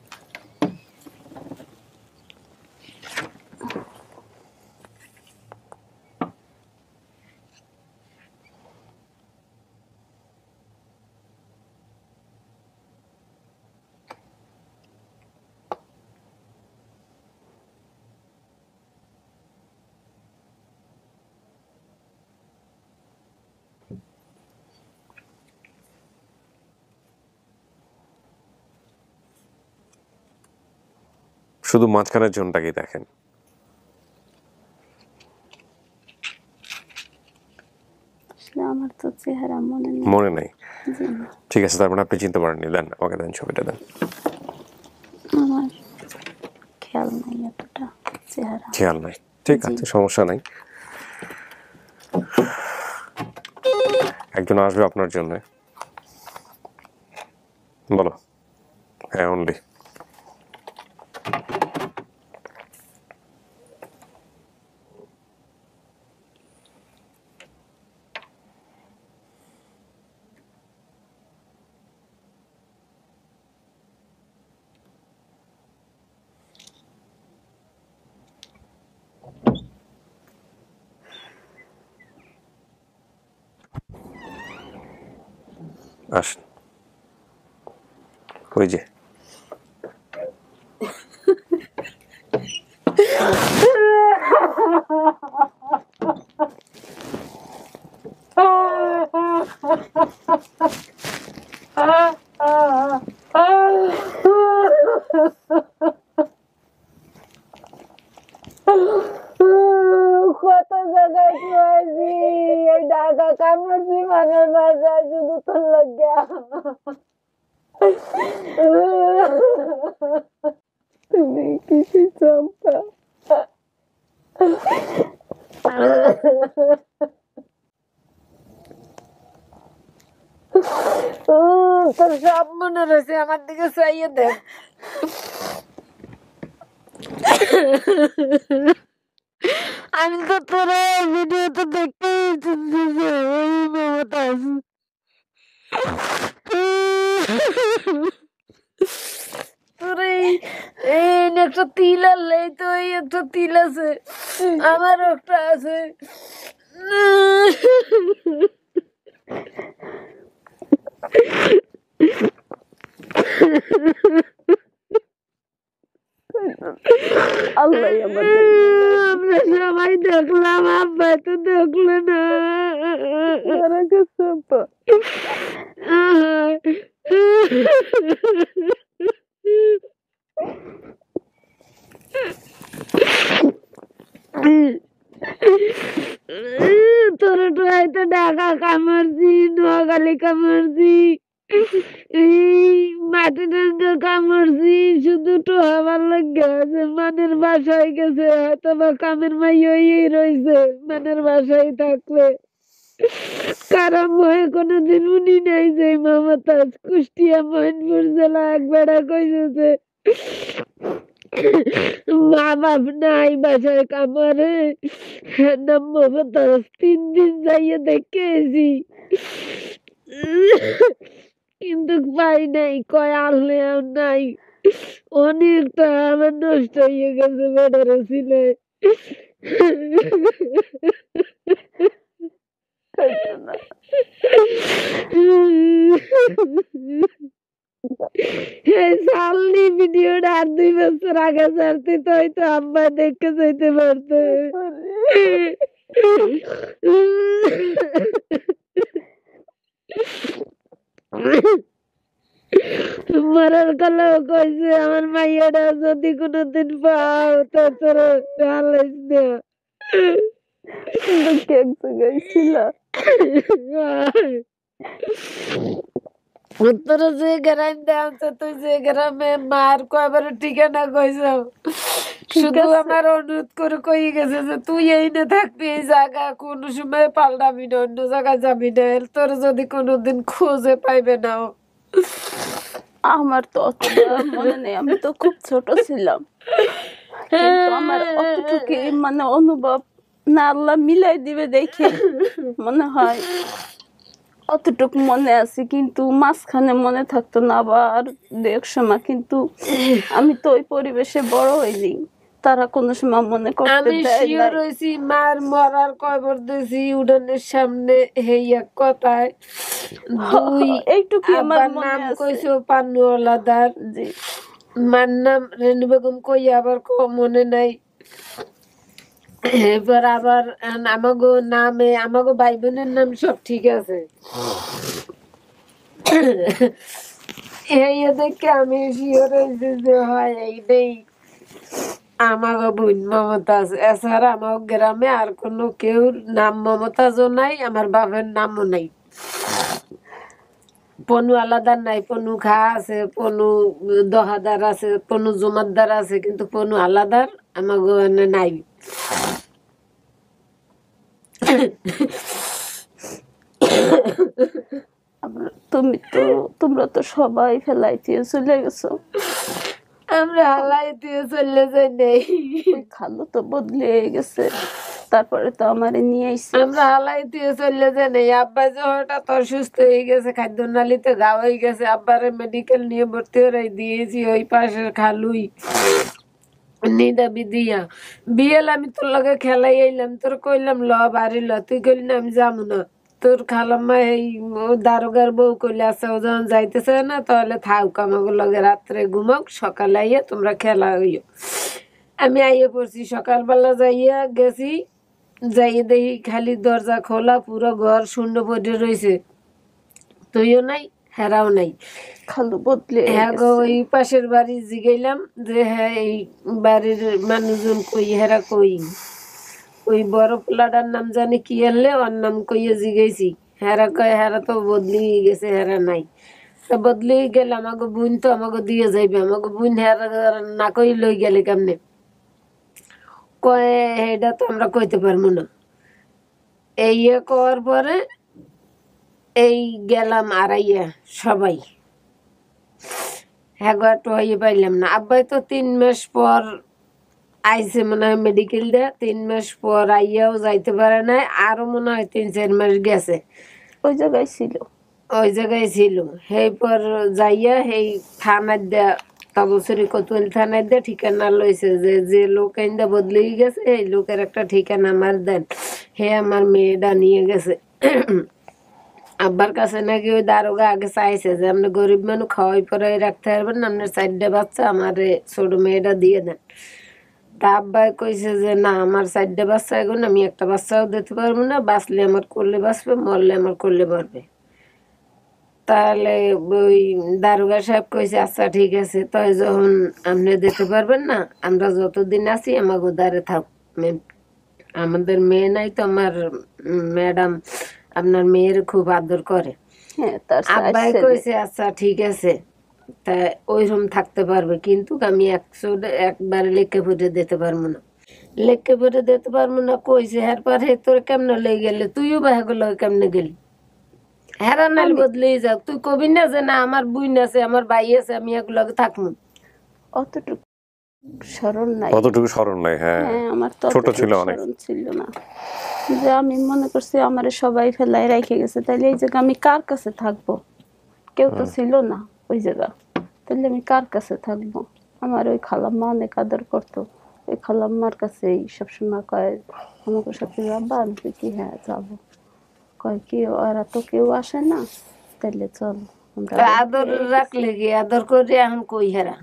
শুধু মাঝখানের জনটাকে দেখেন। আমার তো চেহারা মনে নাই। ঠিক আছে, তার মানে আপনি চিনতে পারেননি। দেন আমাকে, দেন ছবিটা দেন। আমার খেয়াল নাই, এতটা চেহারা খেয়াল নাই। ঠিক আছে, সমস্যা নাই। একজন আসবে আপনার জন্য। বলো। হ্যাঁ, অনলি। আসেন, ওই যে কত জায়গায় খুঁজছি, এই ঢাকা কামড়ছি, মানুষ বাসায় শুধু তোর লাগিয়া। তুমি কিছু চম্পা, তোর সব মনে রয়েছে, আমার দিকে চাইয়ে দেখ। আমি তো তোর ভিডিও তো দেখতেই ওই মমতাজ তোর এই একটা তিল আনলে তো এই একটা তিল আছে আমারও একটা আছে আল্লাহ আমরা সবাই দেখলাম আব্বা তো দেখলো না তোর তো ঢাকা কামড়ছি নোয়াখালী কামড়ছি মাটিরাঙ্গা কামড়ছি শুধু তো হবার লাগে আছে মানের বাসায় গেছে হয়তো বা কামের মাইই রয়েছে মানের বাসায় থাকলে কারণ মহে কোনোদিন উনি নাই যে মমতাজ কুষ্টিয়া মহিনপুর জেলা এক বেড়া কইছে মা বাপ নাই বাসায় কামড়ে নাম মমতাজ 3 দিন যাইয়ে দেখেছি কিন্তু পাই নাই কয় আনলে নাই অনেকটা আমার নষ্ট হয়ে গেছে বেড়ারে ছিলে সালনি ভিডিওটা আর 2 বছর আগে ছাড়তে তো হয়তো আম্মা দেখে যাইতে পারতো মরার কালেও কইছে আমার মাইয়াটা যদি কোনোদিন পাও তো তোর হালাইস না কেক গেছিল তোর যে গ্রাম দেওয়া তুই যে গ্রামে মার কয়বার ঠিকানা কইস শুধু আমার অনুরোধ করে কই গেছে যে তুই এই না থাকবি এই জায়গা কোনো সময় পাল্টাবি না অন্য জায়গায় যাবি না তোর যদি কোনোদিন খোঁজে পাইবে না আমার তো অতটা মনে নেই আমি তো খুব ছোট ছিলাম কিন্তু আমার অতটুকু মানে অনুভব না আল্লাহ মিলাই দিবে দেখে মনে হয় অতটুকু মনে আছে কিন্তু মাঝখানে মনে থাকতো না আবার এক সময় কিন্তু আমি তো ওই পরিবেশে বড় হইনি তারা কোন সময় মনে করতে আমি শিওর হইছি মার মরার কয়বার দিছি উঠানের সামনে হেই এক কথায় দুই এইটুকু আমার নাম কইছো পান্নুওয়ালাদার জি মার নাম রেনু বেগম কই আবার মনে নাই এবার আবার আমাগো নামে আমাগো ভাই বোনের নাম সব ঠিক আছে এই দেখে আমি শিওর হয়েছি যে হয় এইটাই আমাগো বোন মমতাজ এছাড়া আমার গ্রামে আর কোনো কেউ নাম মমতাজও নাই আমার বাপের নামও নাই পনু আলাদা নাই পনু খা আছে পনু দহাদার আছে পনু জমাদ্দার আছে কিন্তু পনু আলাদার আমাগো নাই তোমরা তো সবাই ফেলাইতে চলে গেছো আমরা হালাই দিয়ে চলে যাই নেই খালু তো বদলে গেছে তারপরে তো আমারে নিয়ে আইছে আমরা হালাই দিয়ে চলে যাই নেই আব্বা যে হঠাৎ অসুস্থ হয়ে গেছে খাদ্য নালিতে ঘা হয়ে গেছে আব্বারে মেডিকেল নিয়ে ভর্তি করে দিয়েছি ওই পাশের খালুই নিদাবি দিয়া বিয়েল আমি তোর লগে খেলাই আইলাম তোর কইলাম ল বাড়ি ল তুই কইলি না আমি যাবো না তোর খালাম্মা এই দারোগার বউ কইলে আছে ও যখন যাইতেছে না তাহলে থাক আমাকে লগে রাত্রে ঘুমাক সকালে আইয়া তোমরা খেলা হইও আমি আইয়া পড়ছি সকালবেলা যাইয়া গেছি যাইয়ে দেখি খালি দরজা খোলা পুরো ঘর শূন্য পড়ে রয়েছে তুইও নাই হেরাও নাই খালু বদলে হ্যাঁ গো ওই পাশের বাড়ি জিগাইলাম যে হ্যাঁ এই বাড়ির মানুষজন কই হেরা কই ওই বড় পোলাটার নাম জানি কি আনলে ওর নাম কইয়া জিগাইছি হেরা কয় হেরা তো বদলি গেছে হেরা নাই তো বদলি গেলে আমাকে বোন তো আমাকে দিয়ে যাইবে আমাকে বোন হেরা না কই লই গেলে কেমনে কয় এটা তো আমরা কইতে পারবো না এই করার পরে এই গেলাম আড়াইয়া সবাই হ্যাঁ একটু হইয়ে পাইলাম না আব্বাই তো 3 মাস পর আইসে মনে হয় মেডিকেল দেয়া 3 মাস পর আইয়াও যাইতে পারে না, আরো মনে হয় 3-4 মাস গেছে ওই জায়গায় ছিল। ওই জায়গায় ছিল। সেই পর যাইয়া সেই থানার দেয়া তবসরি কোতোয়ালি থানার দেয়া ঠিকানা লইছে যে যে লোক আইন্দা বদলে গেছে এই লোকের একটা ঠিকানা আমার দেন। হে আমার মেয়েটা নিয়ে গেছে। আব্বার কাছে নাকি ওই দারোগা আগে চাইছে যে আপনি গরিব মানুষ খাওয়াই পরাই রাখতে পারবেন না, আপনার 4টা বাচ্চা আমার ছোট মেয়েটা দিয়ে দেন। তা আব্বাই কইছে যে না, আমার 4টা বাচ্চা এখন আমি একটা বাচ্চাও দিতে পারবো না, বাঁচলে আমার করলে বাঁচবে, মরলে আমার করলে মরবে। তাহলে ওই দারোগা সাহেব কইছে আচ্ছা ঠিক আছে, তাই যখন আপনি দিতে পারবেন না আমরা যতদিন আছি আমাকে দ্বারে থাক, আমাদের মেয়ে নাই তো আমার ম্যাডাম আপনার মেয়ের খুব আদর করে। হ্যাঁ, তার আব্বাই কইছে আচ্ছা ঠিক আছে, তা ওইরকম থাকতে পারবে, কিন্তু আমি একবারে লেখে পড়ে দিতে পারবো না, লেখে পড়ে দিতে পারবো না। কইছে এরপর হে তোর কেমনে লই গেলে, তুইও বাহাগুলো কেমনে গেলি, হেরানাল বদলে যাও, তুই কবি না যে না আমার বুইন আছে আমার ভাই আছে আমি এগুলোকে থাকবো। অতটুকু স্মরণ নাই, অতটুকু স্মরণ নাই। হ্যাঁ, আমার তো ছোট ছিল অনেক, স্মরণ ছিল না। যে আমি মনে করছি আমার সবাই ফেলাই রেখে গেছে, তাহলে এই জায়গা আমি কার কাছে থাকবো, কেউ তো ছিল না ওই জায়গা, তাহলে আমি কার কাছে থাকবো। আমার ওই খালাম্মা অনেক আদর করতো, ওই খালাম্মার কাছেই সবসময় কয় আমাকে সাথে যাবা, আমি কি হ্যাঁ যাবো, কয় কি ওরা তো কেউ আসে না, তাহলে চল। আদর রাখলে কি আদর করে এখন কই হেরা,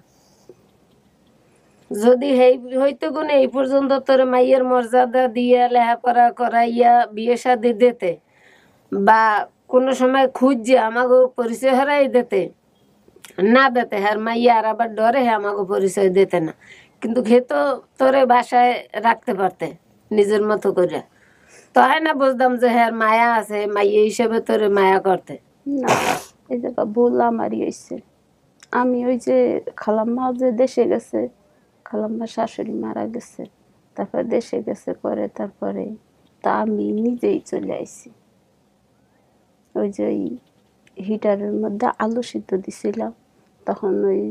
যদি হইতো কোন এই পর্যন্ত তোর মাইয়ের মর্যাদা দিয়ে লেখাপড়া করাইয়া বিয়ে শাদী দিতে বা কোনো সময় খুঁজছে আমাকে পরিচয় হারাই দিতে না দিতে, হ্যাঁ মাইয়া আর আবার ডরে হ্যাঁ আমাকে পরিচয় দিতে না, কিন্তু হে তো তোরে বাসায় রাখতে পারতে নিজের মতো করে, তো হয় না বুঝতাম যে হ্যাঁ মায়া আছে, মাইয়া হিসেবে তোরে মায়া করতে না। এই জায়গা ভুল আমারই হয়েছে। আমি ওই যে খালাম্মা যে দেশে গেছে, খালাম্মার শাশুড়ি মারা গেছে, তারপর দেশে গেছে করে, তারপরে তা আমি নিজেই চলে আইছি। ওই যে ওই হিটারের মধ্যে আলু সিদ্ধ দিছিলাম, তখন ওই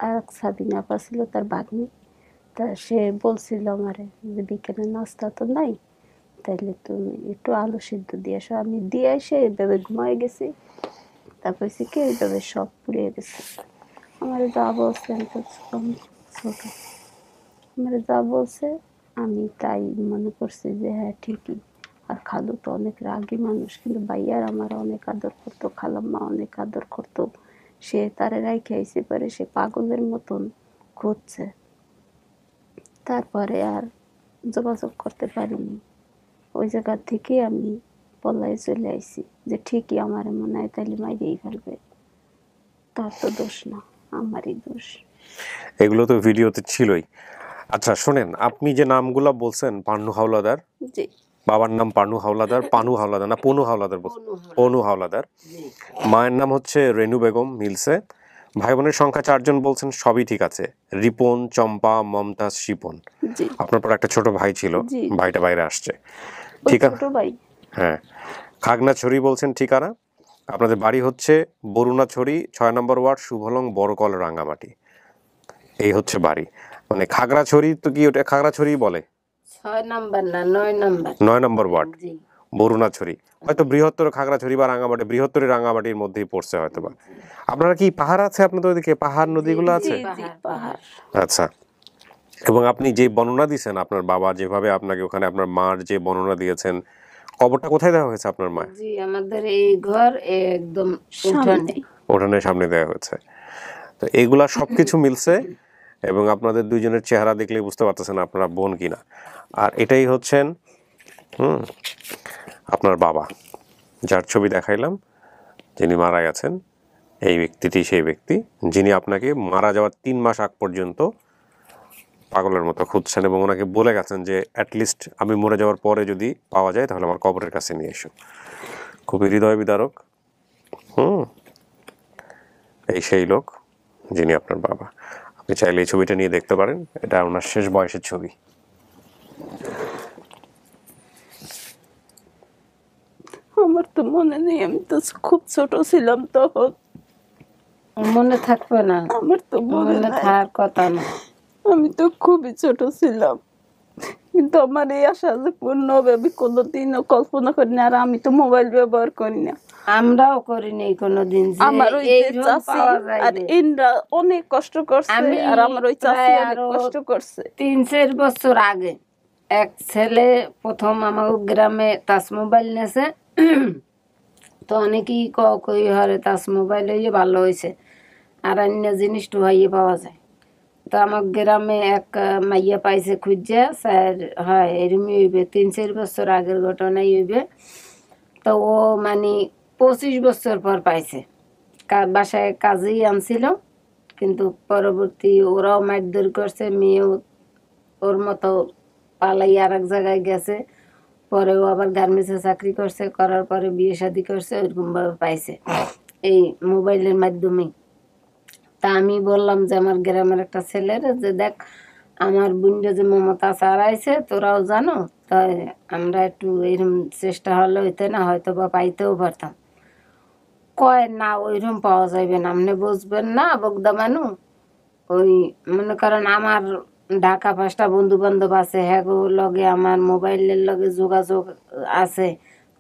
আর এক সাবিনা আপা ছিল তার ভাগ্নি, তা সে বলছিল আমারে যে বিকেলে নাস্তা তো নাই, তাইলে তুমি একটু আলু সিদ্ধ দিয়ে আসো। আমি দিয়ে এসে এইভাবে ঘুমাই গেছি, তারপর কি এইভাবে সব পুড়িয়ে গেছে। আমার যা বলছে আমি তো ছোট, আমার যা বলছে আমি তাই মনে করছি যে হ্যাঁ ঠিকই। আর খালু তো অনেক রাগী মানুষ, কিন্তু ভাইয়ার আমার অনেক আদর করতো, খালাম্মা অনেক আদর করতো। সে তারে রাইখে আইসে পরে সে পাগলের মতন খুঁজছে, তারপরে আর যোগাযোগ করতে পারিনি। ওই জায়গা থেকে আমি পলায় চলে আইছি যে ঠিকই আমার মনে হয় তাইলে মাইরেই ফেলবে, তার তো দোষ না, আমারই দোষ। এগুলো তো ভিডিওতে ছিলই। আচ্ছা শোনেন, আপনি যে নামগুলো বলছেন, পান্নু হাওলাদার, জি বাবার নাম পান্নু হাওলাদার, পানু হাওলাদার না পনু হাওলাদার, পনু হাওলাদার, মায়ের নাম হচ্ছে রেনু বেগম মিলছে, ভাই বোনের সংখ্যা 4 জন বলছেন, সবই ঠিক আছে, রিপন, চম্পা, মমতাজ, শিপন। জি আপনার পর একটা ছোট ভাই ছিল, জি। ভাইটা বাইরে আসছে, ওই ঠিক আছে। ছোট ভাই। হ্যাঁ, খাগনাছড়ি বলছেন ঠিকানা, আপনাদের বাড়ি হচ্ছে বরুণাছড়ি 6 নম্বর ওয়ার্ড, শুভলং, বড়কল, রাঙ্গামাটি, এই হচ্ছে বাড়ি। মানে খাগড়াছড়ি তো কি ওটা খাগড়াছড়ি বলে? 6 নাম্বার না 9 নাম্বার, 9 নম্বর ওয়ার্ড জি বরুণাছড়ি, হয়তো বৃহত্তর খাগড়াছড়ি বা রাঙ্গামাটি, বৃহত্তর রাঙ্গামাটির মধ্যেই পড়ছে হয়তো বা। আপনারা কি পাহাড় আছে আপনাদের ওইদিকে, পাহাড় নদীগুলো আছে? পাহাড়। আচ্ছা, এবং আপনি যে বর্ণনা দিয়েছেন আপনার বাবা যেভাবে আপনাকে ওখানে, আপনার মার যে বর্ণনা দিয়েছেন, কবরটা কোথায় দেওয়া হয়েছে আপনার মা? জি আমাদের এই ঘর একদম উঠানে, ওঠানের সামনে দেওয়া হয়েছে। তো এগুলা সবকিছু মিলছে, এবং আপনাদের দুইজনের চেহারা দেখলেই বুঝতে পারতেছেন আপনারা বোন কিনা। আর এটাই হচ্ছেন আপনার বাবা, যার ছবি দেখাইলাম, যিনি মারা গেছেন, এই ব্যক্তিটি সেই ব্যক্তি যিনি আপনাকে মারা যাওয়ার 3 মাস আগ পর্যন্ত পাগলের মতো খুঁজছেন, এবং ওনাকে বলে গেছেন যে অ্যাটলিস্ট আমি মরে যাওয়ার পরে যদি পাওয়া যায় তাহলে আমার কবরের কাছে নিয়ে এসো। খুবই হৃদয় বিদারক। এই সেই লোক যিনি আপনার বাবা। আপনি চাইলে এই ছবিটা নিয়ে দেখতে পারেন, এটা ওনার শেষ বয়সের ছবি। আমার তো মনে নেই, আমি তো খুব ছোট ছিলাম তখন। মনে থাকবে না, আমার তো মনে মনে নাই। থাকার কথা না। আমি তো খুবই ছোট ছিলাম, কিন্তু আমার এই আশা যে পূর্ণ হবে আমি কোনোদিনও কল্পনা করি না। আর আমি তো মোবাইল ব্যবহার করি না। আমরাও করিনি কোনোদিন যে আমার ওই যে এইরকম চাচি পাওয়া আর যাইবে। ইনরা অনেক কষ্ট করছে, আমি আর আমার ওই চাচি প্রায় অনেক আরো কষ্ট করছে। 3-4 বছর আগে এক ছেলে প্রথম আমার গ্রামে টাচ মোবাইল নেছে। তো অনেকেই কই হরে টাচ মোবাইল হইয়ে ভালো হয়েছে, আর অন্য জিনিস টুহাইয়ে পাওয়া যায়। তো আমার গ্রামে এক মাইয়া পাইছে খুঁজছে স্যার, হয় এরমই হইবে, 3-4 বছর আগের ঘটনাই হইবে। তো ও মানে 25 বছর পর পাইছে। বাসায় কাজেই আনছিল, কিন্তু পরবর্তী ওরাও মারধর করছে, মেয়েও ওর মতো পালাই আর এক জায়গায় গেছে। পরে ও আবার গার্মেন্টসে চাকরি করছে, করার পরে বিয়ে শাদী করছে, ওইরকম ভাবে পাইছে এই মোবাইলের মাধ্যমে। তা আমি বললাম যে আমার গ্রামের একটা ছেলের যে দেখ আমার বোনটা যে মমতা চারাইছে, তোরাও জানো, তাই আমরা একটু এরকম চেষ্টা হলে হইতে না, হয়তো বা পাইতেও পারতাম। কয় না ওইরকম পাওয়া যাবে না, আপনি বুঝবেন না বগদা মানু। ওই মনে করেন আমার ঢাকা 5টা বন্ধু বান্ধব আছে, হ্যাঁ গো লগে আমার মোবাইলের লগে যোগাযোগ আছে,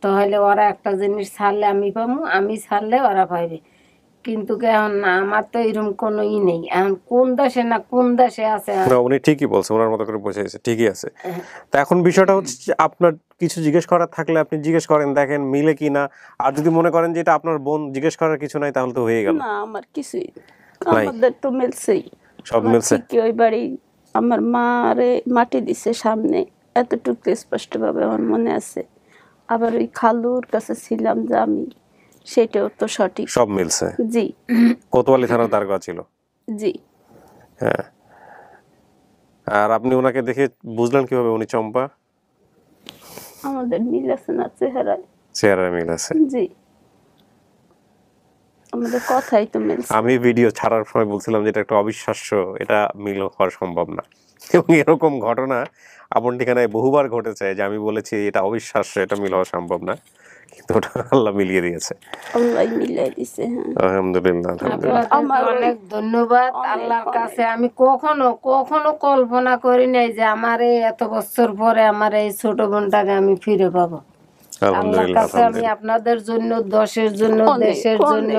তাহলে ওরা একটা জিনিস ছাড়লে আমি পাবো, আমি ছাড়লে ওরা পাইবে। কিন্তু এখন না, আমার তো এরকম কোনো ই নেই। এখন কোন দেশে না কোন দেশে আছে। না, উনি ঠিকই বলছে, ওনার মতো করে বোঝাইছে, ঠিকই আছে। তা এখন বিষয়টা হচ্ছে যে আপনার কিছু জিজ্ঞেস করার থাকলে আপনি জিজ্ঞেস করেন, দেখেন মিলে কিনা। আর যদি মনে করেন যে এটা আপনার বোন, জিজ্ঞেস করার কিছু নাই, তাহলে তো হয়ে গেল। না আমার কিছুই, আমাদের তো মিলছেই, সব মিলছে। ঠিকই ওই বাড়ি আমার মারে মাটি দিছে সামনে, এতটুকু স্পষ্ট ভাবে আমার মনে আছে। আবার ওই খালুর কাছে ছিলাম যে আমি, সেটাও তো সঠিক, সব মিলছে। জি। কোতোয়ালি থানার দারোগা ছিল। জি। হ্যাঁ। আর আপনি ওনাকে দেখে বুঝলেন কিভাবে উনি চম্পা? আমাদের মিল আছে না চেহারায়? চেহারায় মিল আছে। জি, আমাদের কথাই তো মিলছে। আমি ভিডিও ছাড়ার সময় বলছিলাম যে এটা একটা অবিশ্বাস্য, এটা মিল হওয়া সম্ভব না। এবং এরকম ঘটনা আপন ঠিকানায় বহুবার ঘটেছে যে আমি বলেছি এটা অবিশ্বাস্য, এটা মিল হওয়া সম্ভব না, কিন্তু ওটা আল্লাহ মিলিয়ে দিয়েছে। আল্লাহ মিলিয়ে দিয়েছে। আলহামদুলিল্লাহ, আলহামদুলিল্লাহ। আমার অনেক ধন্যবাদ আল্লাহর কাছে। আমি কখনো কখনো কল্পনা করি নাই যে আমার এই এত বছর পরে আমার এই ছোট বোনটাকে আমি ফিরে পাবো। আল্লাহর কাছে আমি আপনাদের জন্য, দেশের জন্য, দেশের জন্য,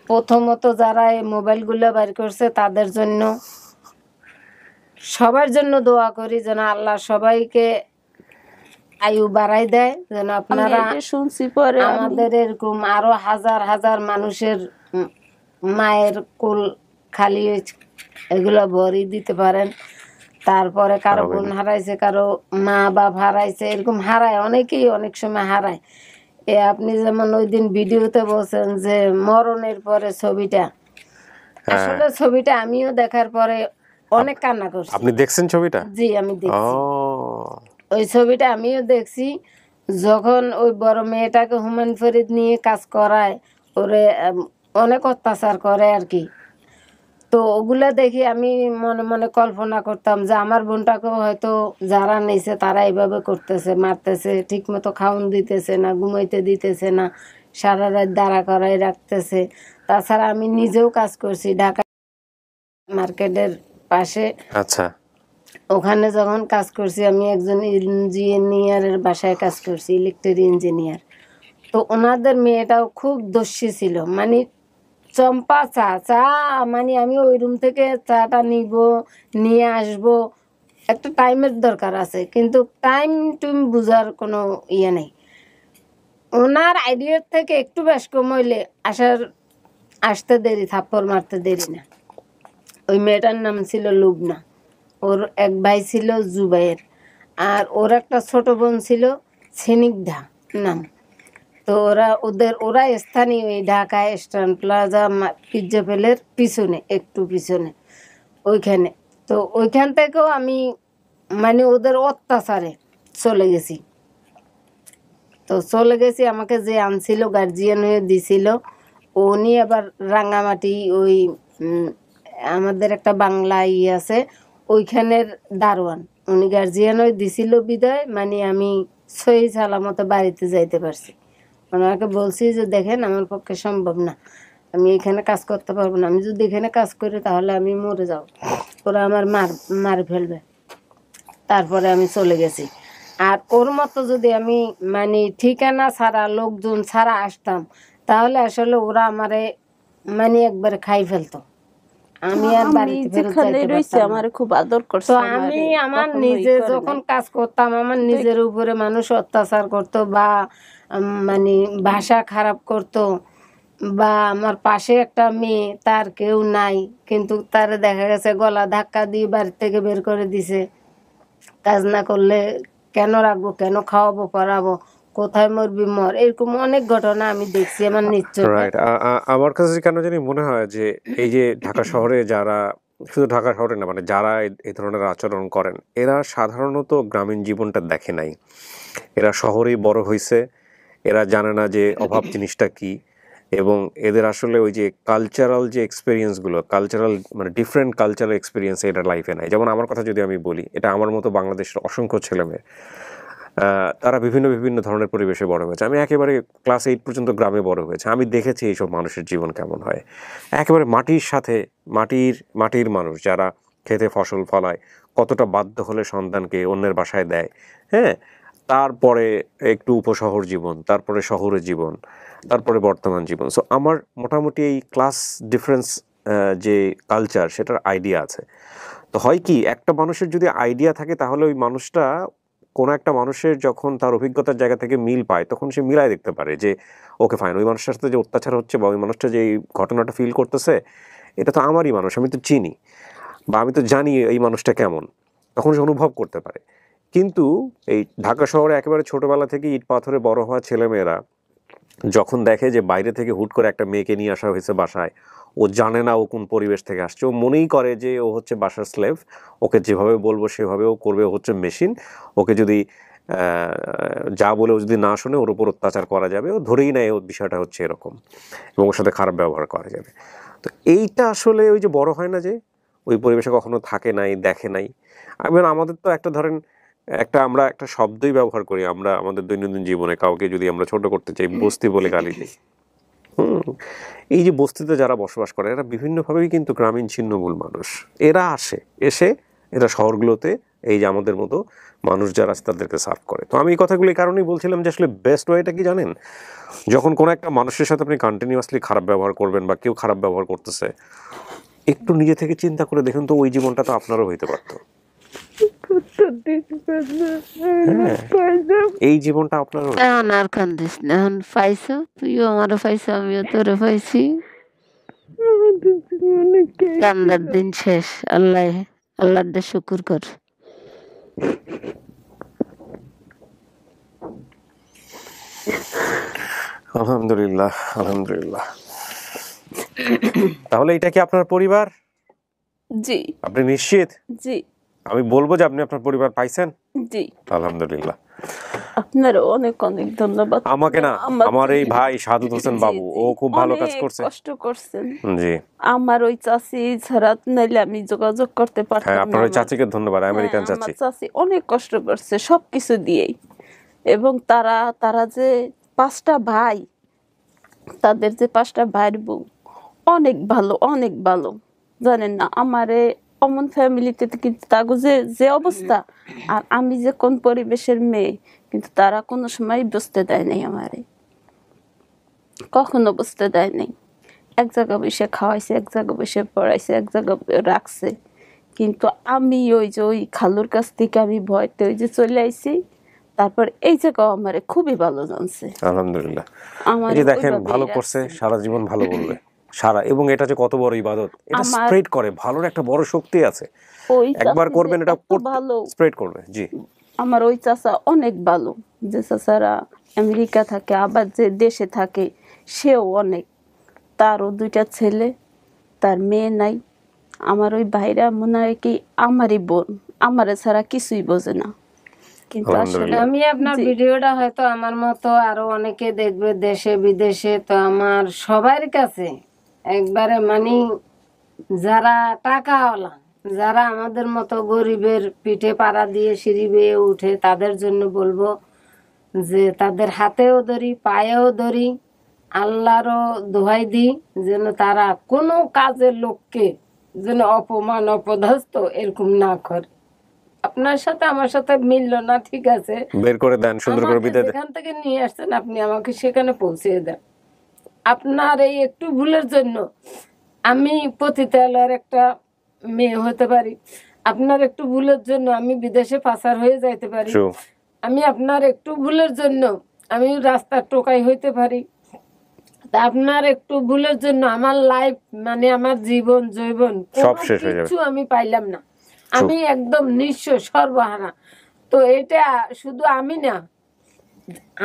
প্রথমত যারা এই মোবাইল গুলো বের করছে তাদের জন্য, সবার জন্য দোয়া করি যেন আল্লাহ সবাইকে আয়ু বাড়াই দেয়, যেন আপনারা শুনছি পরে আমাদের এরকম আরো হাজার হাজার মানুষের মায়ের কোল খালি এগুলো ভরি দিতে পারেন। তারপরে কারো বোন হারাইছে, কারো মা বাপ হারাইছে, এরকম হারায় অনেকেই, অনেক সময় হারায়। আপনি যেমন ওই দিন ভিডিওতে বলছেন যে মরণের পরে ছবিটা, আসলে ছবিটা আমিও দেখার পরে অনেক কান্না করছি। আপনি দেখছেন ছবিটা? জি আমি দেখছি, ওই ছবিটা আমিও দেখছি। যখন ওই বড় মেয়েটাকে হুমায়ুন ফরিদ নিয়ে কাজ করায়, ওরে অনেক অত্যাচার করে আর কি। তো ওগুলা দেখি আমি মনে মনে কল্পনা করতাম যে আমার বোনটাকেও হয়তো যারা নিছে তারা এইভাবে করতেছে, মারতেছে, ঠিক মতো খাওন দিতেছে না, ঘুমাইতে দিতেছে না, সারা রাত দাঁড়া করাই রাখতেছে। তাছাড়া আমি নিজেও কাজ করছি ঢাকা মার্কেটের পাশে। আচ্ছা। ওখানে যখন কাজ করছি আমি একজন ইঞ্জিনিয়ারের বাসায় কাজ করছি, ইলেকট্রিক ইঞ্জিনিয়ার। তো ওনাদের মেয়েটাও খুব দস্যি ছিল, মানে চম্পা চা চা, মানে আমি ওই রুম থেকে চাটা নিয়ে আসবো, একটা টাইমের দরকার আছে, কিন্তু টাইম টুম বুঝার কোনো ইয়ে নেই। ওনার আইডিয়ার থেকে একটু বেশ কম হইলে আসতে দেরি, থাপ্পড় মারতে দেরি না। ওই মেয়েটার নাম ছিল লুবনা, ওর এক ভাই ছিল জুবাইর, আর ওর একটা ছোট বোন ছিল স্নিগ্ধা নাম। তো ওরা স্থানীয় এই ঢাকায় স্ট্যান্ড প্লাজা পিজ্জা পেলের পিছনে, একটু পিছনে ওইখানে। তো ওইখান থেকেও আমি মানে ওদের অত্যাচারে চলে গেছি। তো চলে গেছি, আমাকে যে আনছিল গার্জিয়ান হয়ে দিছিল, উনি আবার রাঙামাটি ওই আমাদের একটা বাংলা আছে ওইখানের দারোয়ান, উনি গার্জিয়ান হয়ে দিছিল বিদায়, মানে আমি সহি সালামত বাড়িতে যাইতে পারছি। ওনাকে বলছি যে দেখেন আমার পক্ষে সম্ভব না, আমি এখানে কাজ করতে পারবো না, আমি যদি এখানে কাজ করি তাহলে আমি মরে যাব, ওরা আমার মার ফেলবে। তারপরে আমি চলে গেছি। আর ওর মতো যদি আমি মানে ঠিকানা ছাড়া লোকজন ছাড়া আসতাম তাহলে আসলে ওরা আমারে মানে একবারে খাই ফেলতো, আমি আর বাড়িতে ফেরত যাইতে পারতাম না। আমার খুব আদর করছে। তো আমি আমার নিজে যখন কাজ করতাম আমার নিজের উপরে মানুষ অত্যাচার করতো বা মানে ভাষা খারাপ করতো, বা আমার পাশে একটা মেয়ে তার কেউ নাই কিন্তু তার দেখা গেছে গলা ধাক্কা দিয়ে বাড়ি থেকে বের করে দিছে, কাজ না করলে কেন রাখবো, কেন খাওয়াবো পড়াবো, কোথায় মরবি মর, এরকম অনেক ঘটনা আমি দেখছি আমার নিশ্চয়। রাইট। আমার কাছে কেন জানি মনে হয় যে এই যে ঢাকা শহরে যারা, শুধু ঢাকা শহরে না, মানে যারা এই ধরনের আচরণ করেন এরা সাধারণত গ্রামীণ জীবনটা দেখে নাই। এরা শহরেই বড় হয়েছে, এরা জানে না যে অভাব জিনিসটা কি, এবং এদের আসলে ওই যে কালচারাল যে এক্সপিরিয়েন্সগুলো, কালচারাল মানে ডিফারেন্ট কালচারাল এক্সপিরিয়েন্স এটা লাইফে নাই। যেমন আমার কথা যদি আমি বলি, এটা আমার মতো বাংলাদেশের অসংখ্য ছেলেমেয়ে, তারা বিভিন্ন বিভিন্ন ধরনের পরিবেশে বড় হয়েছে। আমি একেবারে ক্লাস 8 পর্যন্ত গ্রামে বড় হয়েছে, আমি দেখেছি এইসব মানুষের জীবন কেমন হয়। একেবারে মাটির সাথে, মাটির মানুষ যারা খেতে ফসল ফলায়, কতটা বাধ্য হলে সন্তানকে অন্যের বাসায় দেয়, হ্যাঁ, তারপরে একটু উপশহর জীবন, তারপরে শহরের জীবন, তারপরে বর্তমান জীবন। সো আমার মোটামুটি এই ক্লাস ডিফারেন্স যে কালচার সেটার আইডিয়া আছে। তো হয় কি, একটা মানুষের যদি আইডিয়া থাকে তাহলে ওই মানুষটা কোনো একটা মানুষের যখন তার অভিজ্ঞতার জায়গা থেকে মিল পায় তখন সে মিলাই দেখতে পারে যে ওকে ফাইন, ওই মানুষটার সাথে যে অত্যাচার হচ্ছে বা ওই মানুষটা যে এই ঘটনাটা ফিল করতেছে এটা তো আমারই মানুষ, আমি তো চিনি বা আমি তো জানি এই মানুষটা কেমন, তখন সে অনুভব করতে পারে। কিন্তু এই ঢাকা শহরে একেবারে ছোটোবেলা থেকে ইট পাথরে বড় হওয়া ছেলেমেয়েরা যখন দেখে যে বাইরে থেকে হুট করে একটা মেয়েকে নিয়ে আসা হয়েছে বাসায়, ও জানে না ও কোন পরিবেশ থেকে আসছে, ও মনেই করে যে ও হচ্ছে বাসার স্লেভ, ওকে যেভাবে বলবো সেভাবে ও করবে, ও হচ্ছে মেশিন, ওকে যদি যা বলে ও যদি না শোনে ওর উপর অত্যাচার করা যাবে, ও ধরেই নেয় ওর বিষয়টা হচ্ছে এরকম এবং ওর সাথে খারাপ ব্যবহার করা যাবে। তো এইটা আসলে ওই যে বড় হয় না, যে ওই পরিবেশে কখনো থাকে নাই, দেখে নাই। আমাদের তো একটা ধরেন আমরা একটা শব্দই ব্যবহার করি আমরা আমাদের দৈনন্দিন জীবনে, কাউকে যদি আমরা ছোট করতে চাই বস্তি বলে গালি দিই। এই যে বস্তিতে যারা বসবাস করে এরা বিভিন্নভাবেই কিন্তু গ্রামীণ ছিন্নমূল মানুষ, এরা এসে এরা শহরগুলোতে এই যে আমাদের মতো মানুষ যারা আছে তাদেরকে সার্ভ করে। তো আমি এই কথাগুলো এই কারণেই বলছিলাম যে আসলে বেস্ট ওয়েটা কি জানেন, যখন কোনো একটা মানুষের সাথে আপনি কন্টিনিউয়াসলি খারাপ ব্যবহার করবেন বা কেউ খারাপ ব্যবহার করতেছে, একটু নিজে থেকে চিন্তা করে দেখুন তো ওই জীবনটা তো আপনারও হইতে পারতো, এই জীবনটা আপনারও। এখন আর কান্দিস না, এখন পাইছো, তুইও আমারও পাইছো, আমিও তোরে পাইছি, কান্দার দিন শেষ। আল্লাহর দে শুকুর কর। আলহামদুলিল্লাহ, আলহামদুলিল্লাহ। তাহলে এটা কি আপনার পরিবার? জি। আপনি নিশ্চিত? জি। আমি বলবো যে আপনি আপনার পরিবার পাইছেন? জি। আলহামদুলিল্লাহ। আপনার অনেক অনেক ধন্যবাদ। আমাকে না, আমার এই ভাই সাদুত হোসেন বাবু, ও খুব ভালো কাজ করছে, কষ্ট করছেন। জি। আমার ওই চাচি ছাড়া নাইলে আমি যোগাযোগ করতে পারতাম না। হ্যাঁ, আপনার ওই চাচিকে ধন্যবাদ, আমেরিকান চাচি। আমার চাচি অনেক কষ্ট করছে সবকিছু দিয়েই, এবং তারা যে 5টা ভাই, তাদের যে 5টা ভাইয়ের বউ অনেক ভালো, অনেক ভালো। জানেন না, আমারে অমন ফ্যামিলিতে কিন্তু তাগো যে অবস্থা, আর আমি যে কোন পরিবেশের মেয়ে, কিন্তু তারা কোনো সময় বুঝতে দেয় নাই আমারে, কখনো বুঝতে দেয় নাই। এক জায়গা বসে খাওয়াইছে, এক জায়গা বসে পড়াইছে, এক জায়গা রাখছে। কিন্তু আমি ওই যে ওই খালুর কাছ থেকে আমি ভয়তে ওই যে চলে আইছি, তারপর এই জায়গাও আমারে খুবই ভালো জানছে। আলহামদুলিল্লাহ। এই যে দেখেন, ভালো করছে, সারা জীবন ভালো বলবে সারা, এবং এটা যে কত বড় ইবাদত, এটা স্প্রেড করে, ভালোর একটা বড় শক্তি আছে, একবার করবেন এটা ভালো স্প্রেড করবে। জি। আমার ওই চাচা অনেক ভালো, যে চাচারা আমেরিকা থাকে আবার যে দেশে থাকে সেও অনেক, তারও 2টা ছেলে, তার মেয়ে নাই। আমার ওই ভাইরা মনে হয় কি আমারই বোন, আমারে ছাড়া কিছুই বোঝে না। কিন্তু আসলে আমি আপনার ভিডিওটা হয়তো আমার মতো আরো অনেকে দেখবে দেশে বিদেশে, তো আমার সবার কাছে একবারে মানে যারা টাকাওয়ালা, যারা আমাদের মতো গরিবের পিঠে পাড়া দিয়ে সিঁড়ি বেয়ে উঠে, তাদের জন্য বলবো যে তাদের হাতেও ধরি, পায়েও ধরি, আল্লাহরও দোহাই দিই যেন তারা কোনো কাজের লোককে যেন অপমান অপদস্থ এরকম না করে। আপনার সাথে আমার সাথে মিললো না, ঠিক আছে, বের করে দেন, সুন্দর করে বিদায় দেন। যেখান থেকে নিয়ে আসছেন আপনি আমাকে সেখানে পৌঁছে দেন। আপনার এই একটু ভুলের জন্য আমি পতিতালয়ের একটা মেয়ে হতে পারি, আপনার একটু ভুলের জন্য আমি বিদেশে পাচার হয়ে যাইতে পারি, আমি আপনার একটু ভুলের জন্য আমি রাস্তার টোকাই হইতে পারি, তা আপনার একটু ভুলের জন্য আমার লাইফ মানে আমার জীবন জৈবন সব শেষ হয়ে যাবে, কিছু আমি পাইলাম না, আমি একদম নিঃস্ব সর্বহারা। তো এটা শুধু আমি না,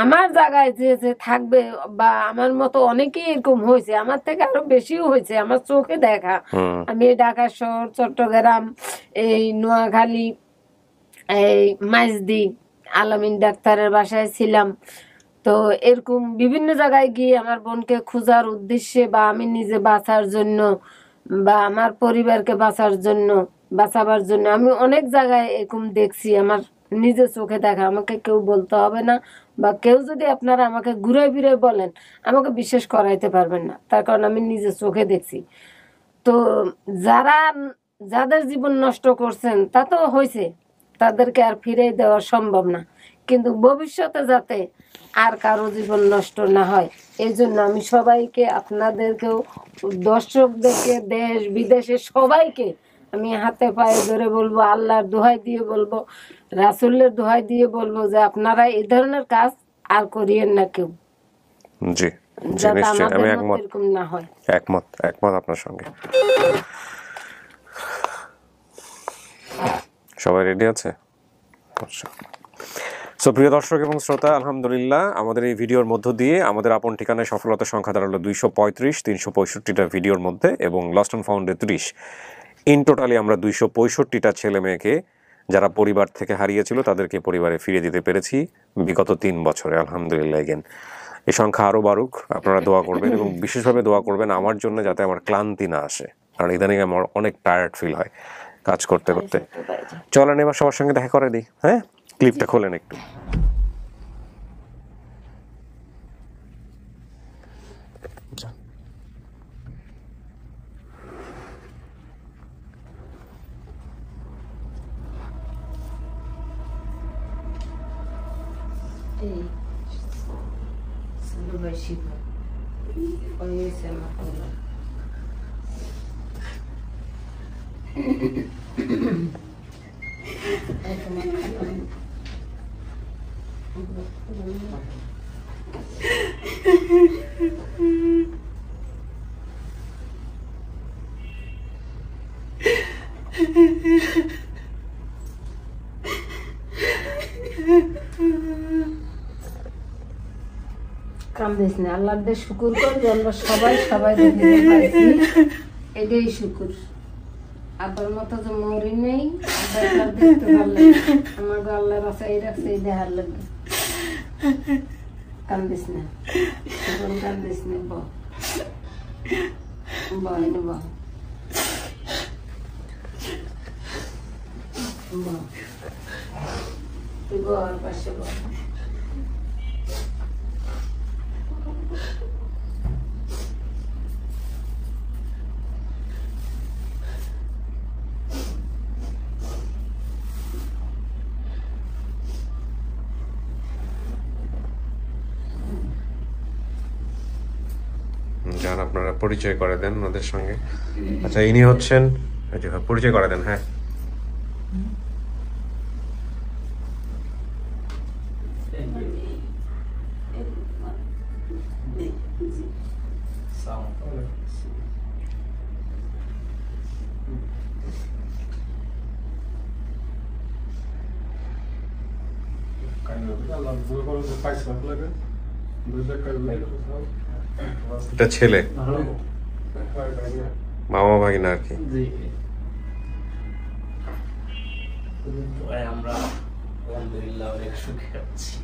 আমার জায়গায় যে যে থাকবে বা আমার মতো অনেকেই এরকম হয়েছে, আমার থেকে আরো বেশিও হয়েছে, আমার চোখে দেখা। আমি ঢাকা শহর, চট্টগ্রাম, এই নোয়াখালী, এই মাইজদি আলামিন ডাক্তারের বাসায় ছিলাম। তো এরকম বিভিন্ন জায়গায় গিয়ে আমার বোনকে খোঁজার উদ্দেশ্যে বা আমি নিজে বাঁচার জন্য বা আমার পরিবারকে বাঁচার জন্য বাঁচাবার জন্য আমি অনেক জায়গায় এরকম দেখছি, আমার নিজে চোখে দেখা, আমাকে কেউ বলতে হবে না, বা কেউ যদি আপনারা আমাকে ঘুরে ফিরে বলেন আমাকে বিশ্বাস করাইতে পারবেন না, তার কারণ আমি নিজে চোখে দেখছি। তো যাদের জীবন নষ্ট করছেন তা তো হয়েছে, তাদেরকে আর ফিরে দেওয়া সম্ভব না, কিন্তু ভবিষ্যতে যাতে আর কারো জীবন নষ্ট না হয় এই জন্য আমি সবাইকে, আপনাদেরকেও, দর্শকদেরকে, দেশ বিদেশে সবাইকে আমি হাতে পায়ে ধরে বলবো, আল্লাহর দোহাই দিয়ে বলবো, রাসূলের দোহাই দিয়ে বলবো যে আপনারা এই ধরনের কাজ আর করিয়েন না কেউ। জি, যাতে আমি এরকম না হয়। একমত আপনার সঙ্গে। সবাই রেডি আছে? আচ্ছা, সো প্রিয় দর্শক এবং শ্রোতা, আলহামদুলিল্লাহ আমাদের এই ভিডিওর মধ্য দিয়ে আমাদের আপন ঠিকানায় সফলতার সংখ্যা দাঁড়ালো 235, 365টা ভিডিওর মধ্যে এবং লস্ট অ্যান্ড ফাউন্ডে 30। ইন টোটালি আমরা 265টা ছেলে মেয়েকে যারা পরিবার থেকে হারিয়েছিল তাদেরকে পরিবারে ফিরিয়ে দিতে পেরেছি বিগত 3 বছরে, আলহামদুলিল্লাহ। এগেন এই সংখ্যা আরও বাড়ুক, আপনারা দোয়া করবেন এবং বিশেষভাবে দোয়া করবেন আমার জন্য, যাতে আমার ক্লান্তি না আসে, কারণ ইদানিং আমার অনেক টায়ার্ড ফিল হয় কাজ করতে করতে। চলেন এবার সবার সঙ্গে দেখা করে দিই। হ্যাঁ, ক্লিপটা খোলেন একটু। কান্দিস না, আল্লাহর দে শুকুর কর যে আমরা সবাই পাইছি, এটাই শুকুর। আবার মতো যে মরি নেই, আবার দেখতে ভালো লাগে, আমার আল্লাহ বাঁচাই রাখছে, এই দেখার লাগে। কান্দিস না, কান্দিস না, তুই বল পাশে বল। যান, আপনারা পরিচয় করে দেন ওনাদের সঙ্গে। আচ্ছা, ইনি হচ্ছেন, পরিচয় করে দেন। হ্যাঁ, এটা ছেলে, মামা ভাগিনা আর কি। আমরা আলহামদুলিল্লাহ অনেক সুখে আছি।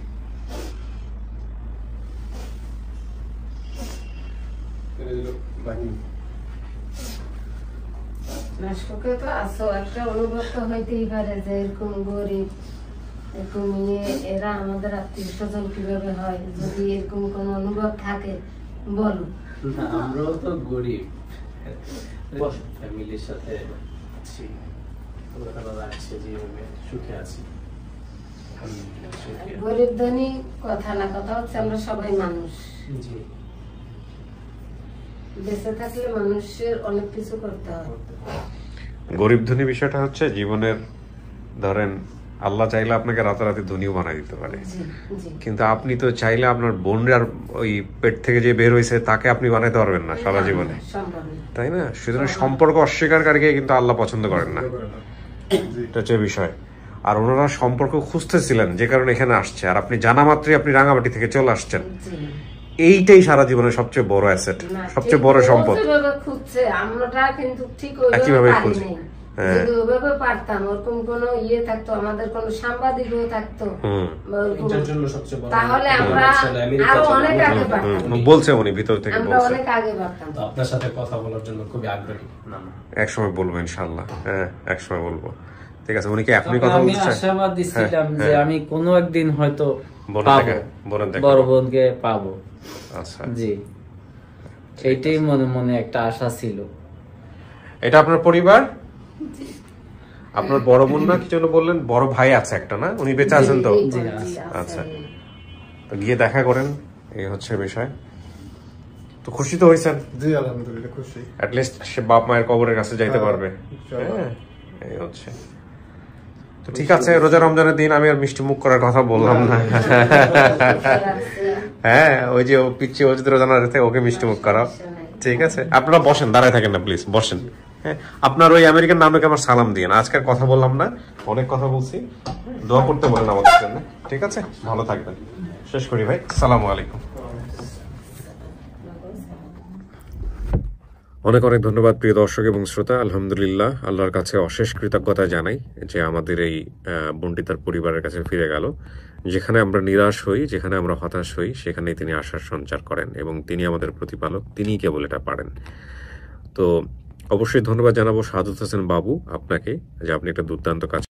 সুখে তো আছো, একটা অনুভব তো হইতেই পারে যে এরকম গরিব, এরকম এরা আমাদের আত্মীয় স্বজন কিভাবে হয়। যদি এরকম কোন অনুভব থাকে বলো। না, আমরাও তো গরিব, ফ্যামিলির সাথে আছি, যেভাবে সুখে আছি। গরিব ধনী কথা না, কথা হচ্ছে আমরা সবাই মানুষ। জি, বেঁচে থাকলে মানুষের অনেক কিছু করতে হয়। গরিব ধনী বিষয়টা হচ্ছে জীবনের, ধরেন আল্লাহ চাইলে আপনাকে রাতারাতি ধনীও বানাই দিতে পারে, কিন্তু আপনি তো চাইলে আপনার বোনের ওই পেট থেকে যে বের হয়েছে তাকে আপনি বানাইতে পারবেন না সারা জীবনে, তাই না? সুতরাং সম্পর্ক অস্বীকারীকে কিন্তু আল্লাহ পছন্দ করেন না, এটা হচ্ছে বিষয়। আর ওনারা সম্পর্ক খুঁজতেছিলেন যে কারণে এখানে আসছে, আর আপনি জানা মাত্রই আপনি রাঙামাটি থেকে চলে আসছেন। এইটাই সারা জীবনের সবচেয়ে বড় অ্যাসেট, সবচেয়ে বড় সম্পদ। আমরা কিন্তু ঠিক একইভাবে খুঁজে, যদি ওইভাবে পারতাম, ওরকম কোনো ইয়ে থাকতো, আমাদের কোনো সাংবাদিকও থাকতো, তাহলে আমরা আরো অনেক আগে পারতাম। বলছে উনি ভিতর থেকে, বলছে অনেক আগে পারতাম। আপনার সাথে কথা বলার জন্য খুবই আগ্রহী। এক সময় বলবো ইনশাআল্লাহ, হ্যাঁ এক সময় বলবো। ঠিক আছে, উনি কি এখনই কথা বলতে চান? আমি আশাবাদী ছিলাম যে আমি কোনো একদিন হয়তো পাবো, বড় বোনকে পাবো। আচ্ছা জি, এইটাই মনে মনে একটা আশা ছিল। এটা আপনার পরিবার? আপনার বড় বোন না কি যেন বললেন? বড় ভাই আছে একটা না, উনি বেঁচে আছেন তো? আচ্ছা, তো গিয়ে দেখা করেন, এই হচ্ছে বিষয়। তো খুশি তো হয়েছেন? জি আলহামদুলিল্লাহ খুশি। অ্যাট লিস্ট সে বাপ মায়ের কবরের কাছে যাইতে পারবে। হ্যাঁ, এই হচ্ছে। তো ঠিক আছে, রোজা রমজানের দিন আমি আর মিষ্টি মুখ করার কথা বললাম না। হ্যাঁ, ওই যে পিচ্ছি ও যদি রোজা না রেখে ওকে মিষ্টি মুখ করাও। ঠিক আছে, আপনারা বসেন, দাঁড়ায় থাকেন না প্লিজ, বসেন। হ্যাঁ, আপনার ওই আমেরিকান নামকে আমার সালাম দিন। আজকে কথা বললাম না, অনেক কথা বলছি, দোয়া করতে বলেন আমাদের জন্য। ঠিক আছে, ভালো থাকবেন। শেষ করি ভাই, আসসালামু আলাইকুম। অনেক অনেক ধন্যবাদ প্রিয় দর্শক এবং শ্রোতা। আলহামদুলিল্লাহ, আল্লাহর কাছে অশেষ কৃতজ্ঞতা জানাই যে আমাদের এই বোনটি তার পরিবারের কাছে ফিরে গেল। যেখানে আমরা নিরাশ হই, যেখানে আমরা হতাশ হই, সেখানেই তিনি আশার সঞ্চার করেন এবং তিনি আমাদের প্রতিপালক, তিনিই কেবল এটা পারেন। তো অবশ্যই ধন্যবাদ জানাবো সাদত হোসেন বাবু আপনাকে, যে আপনি একটা দুর্দান্ত কাজ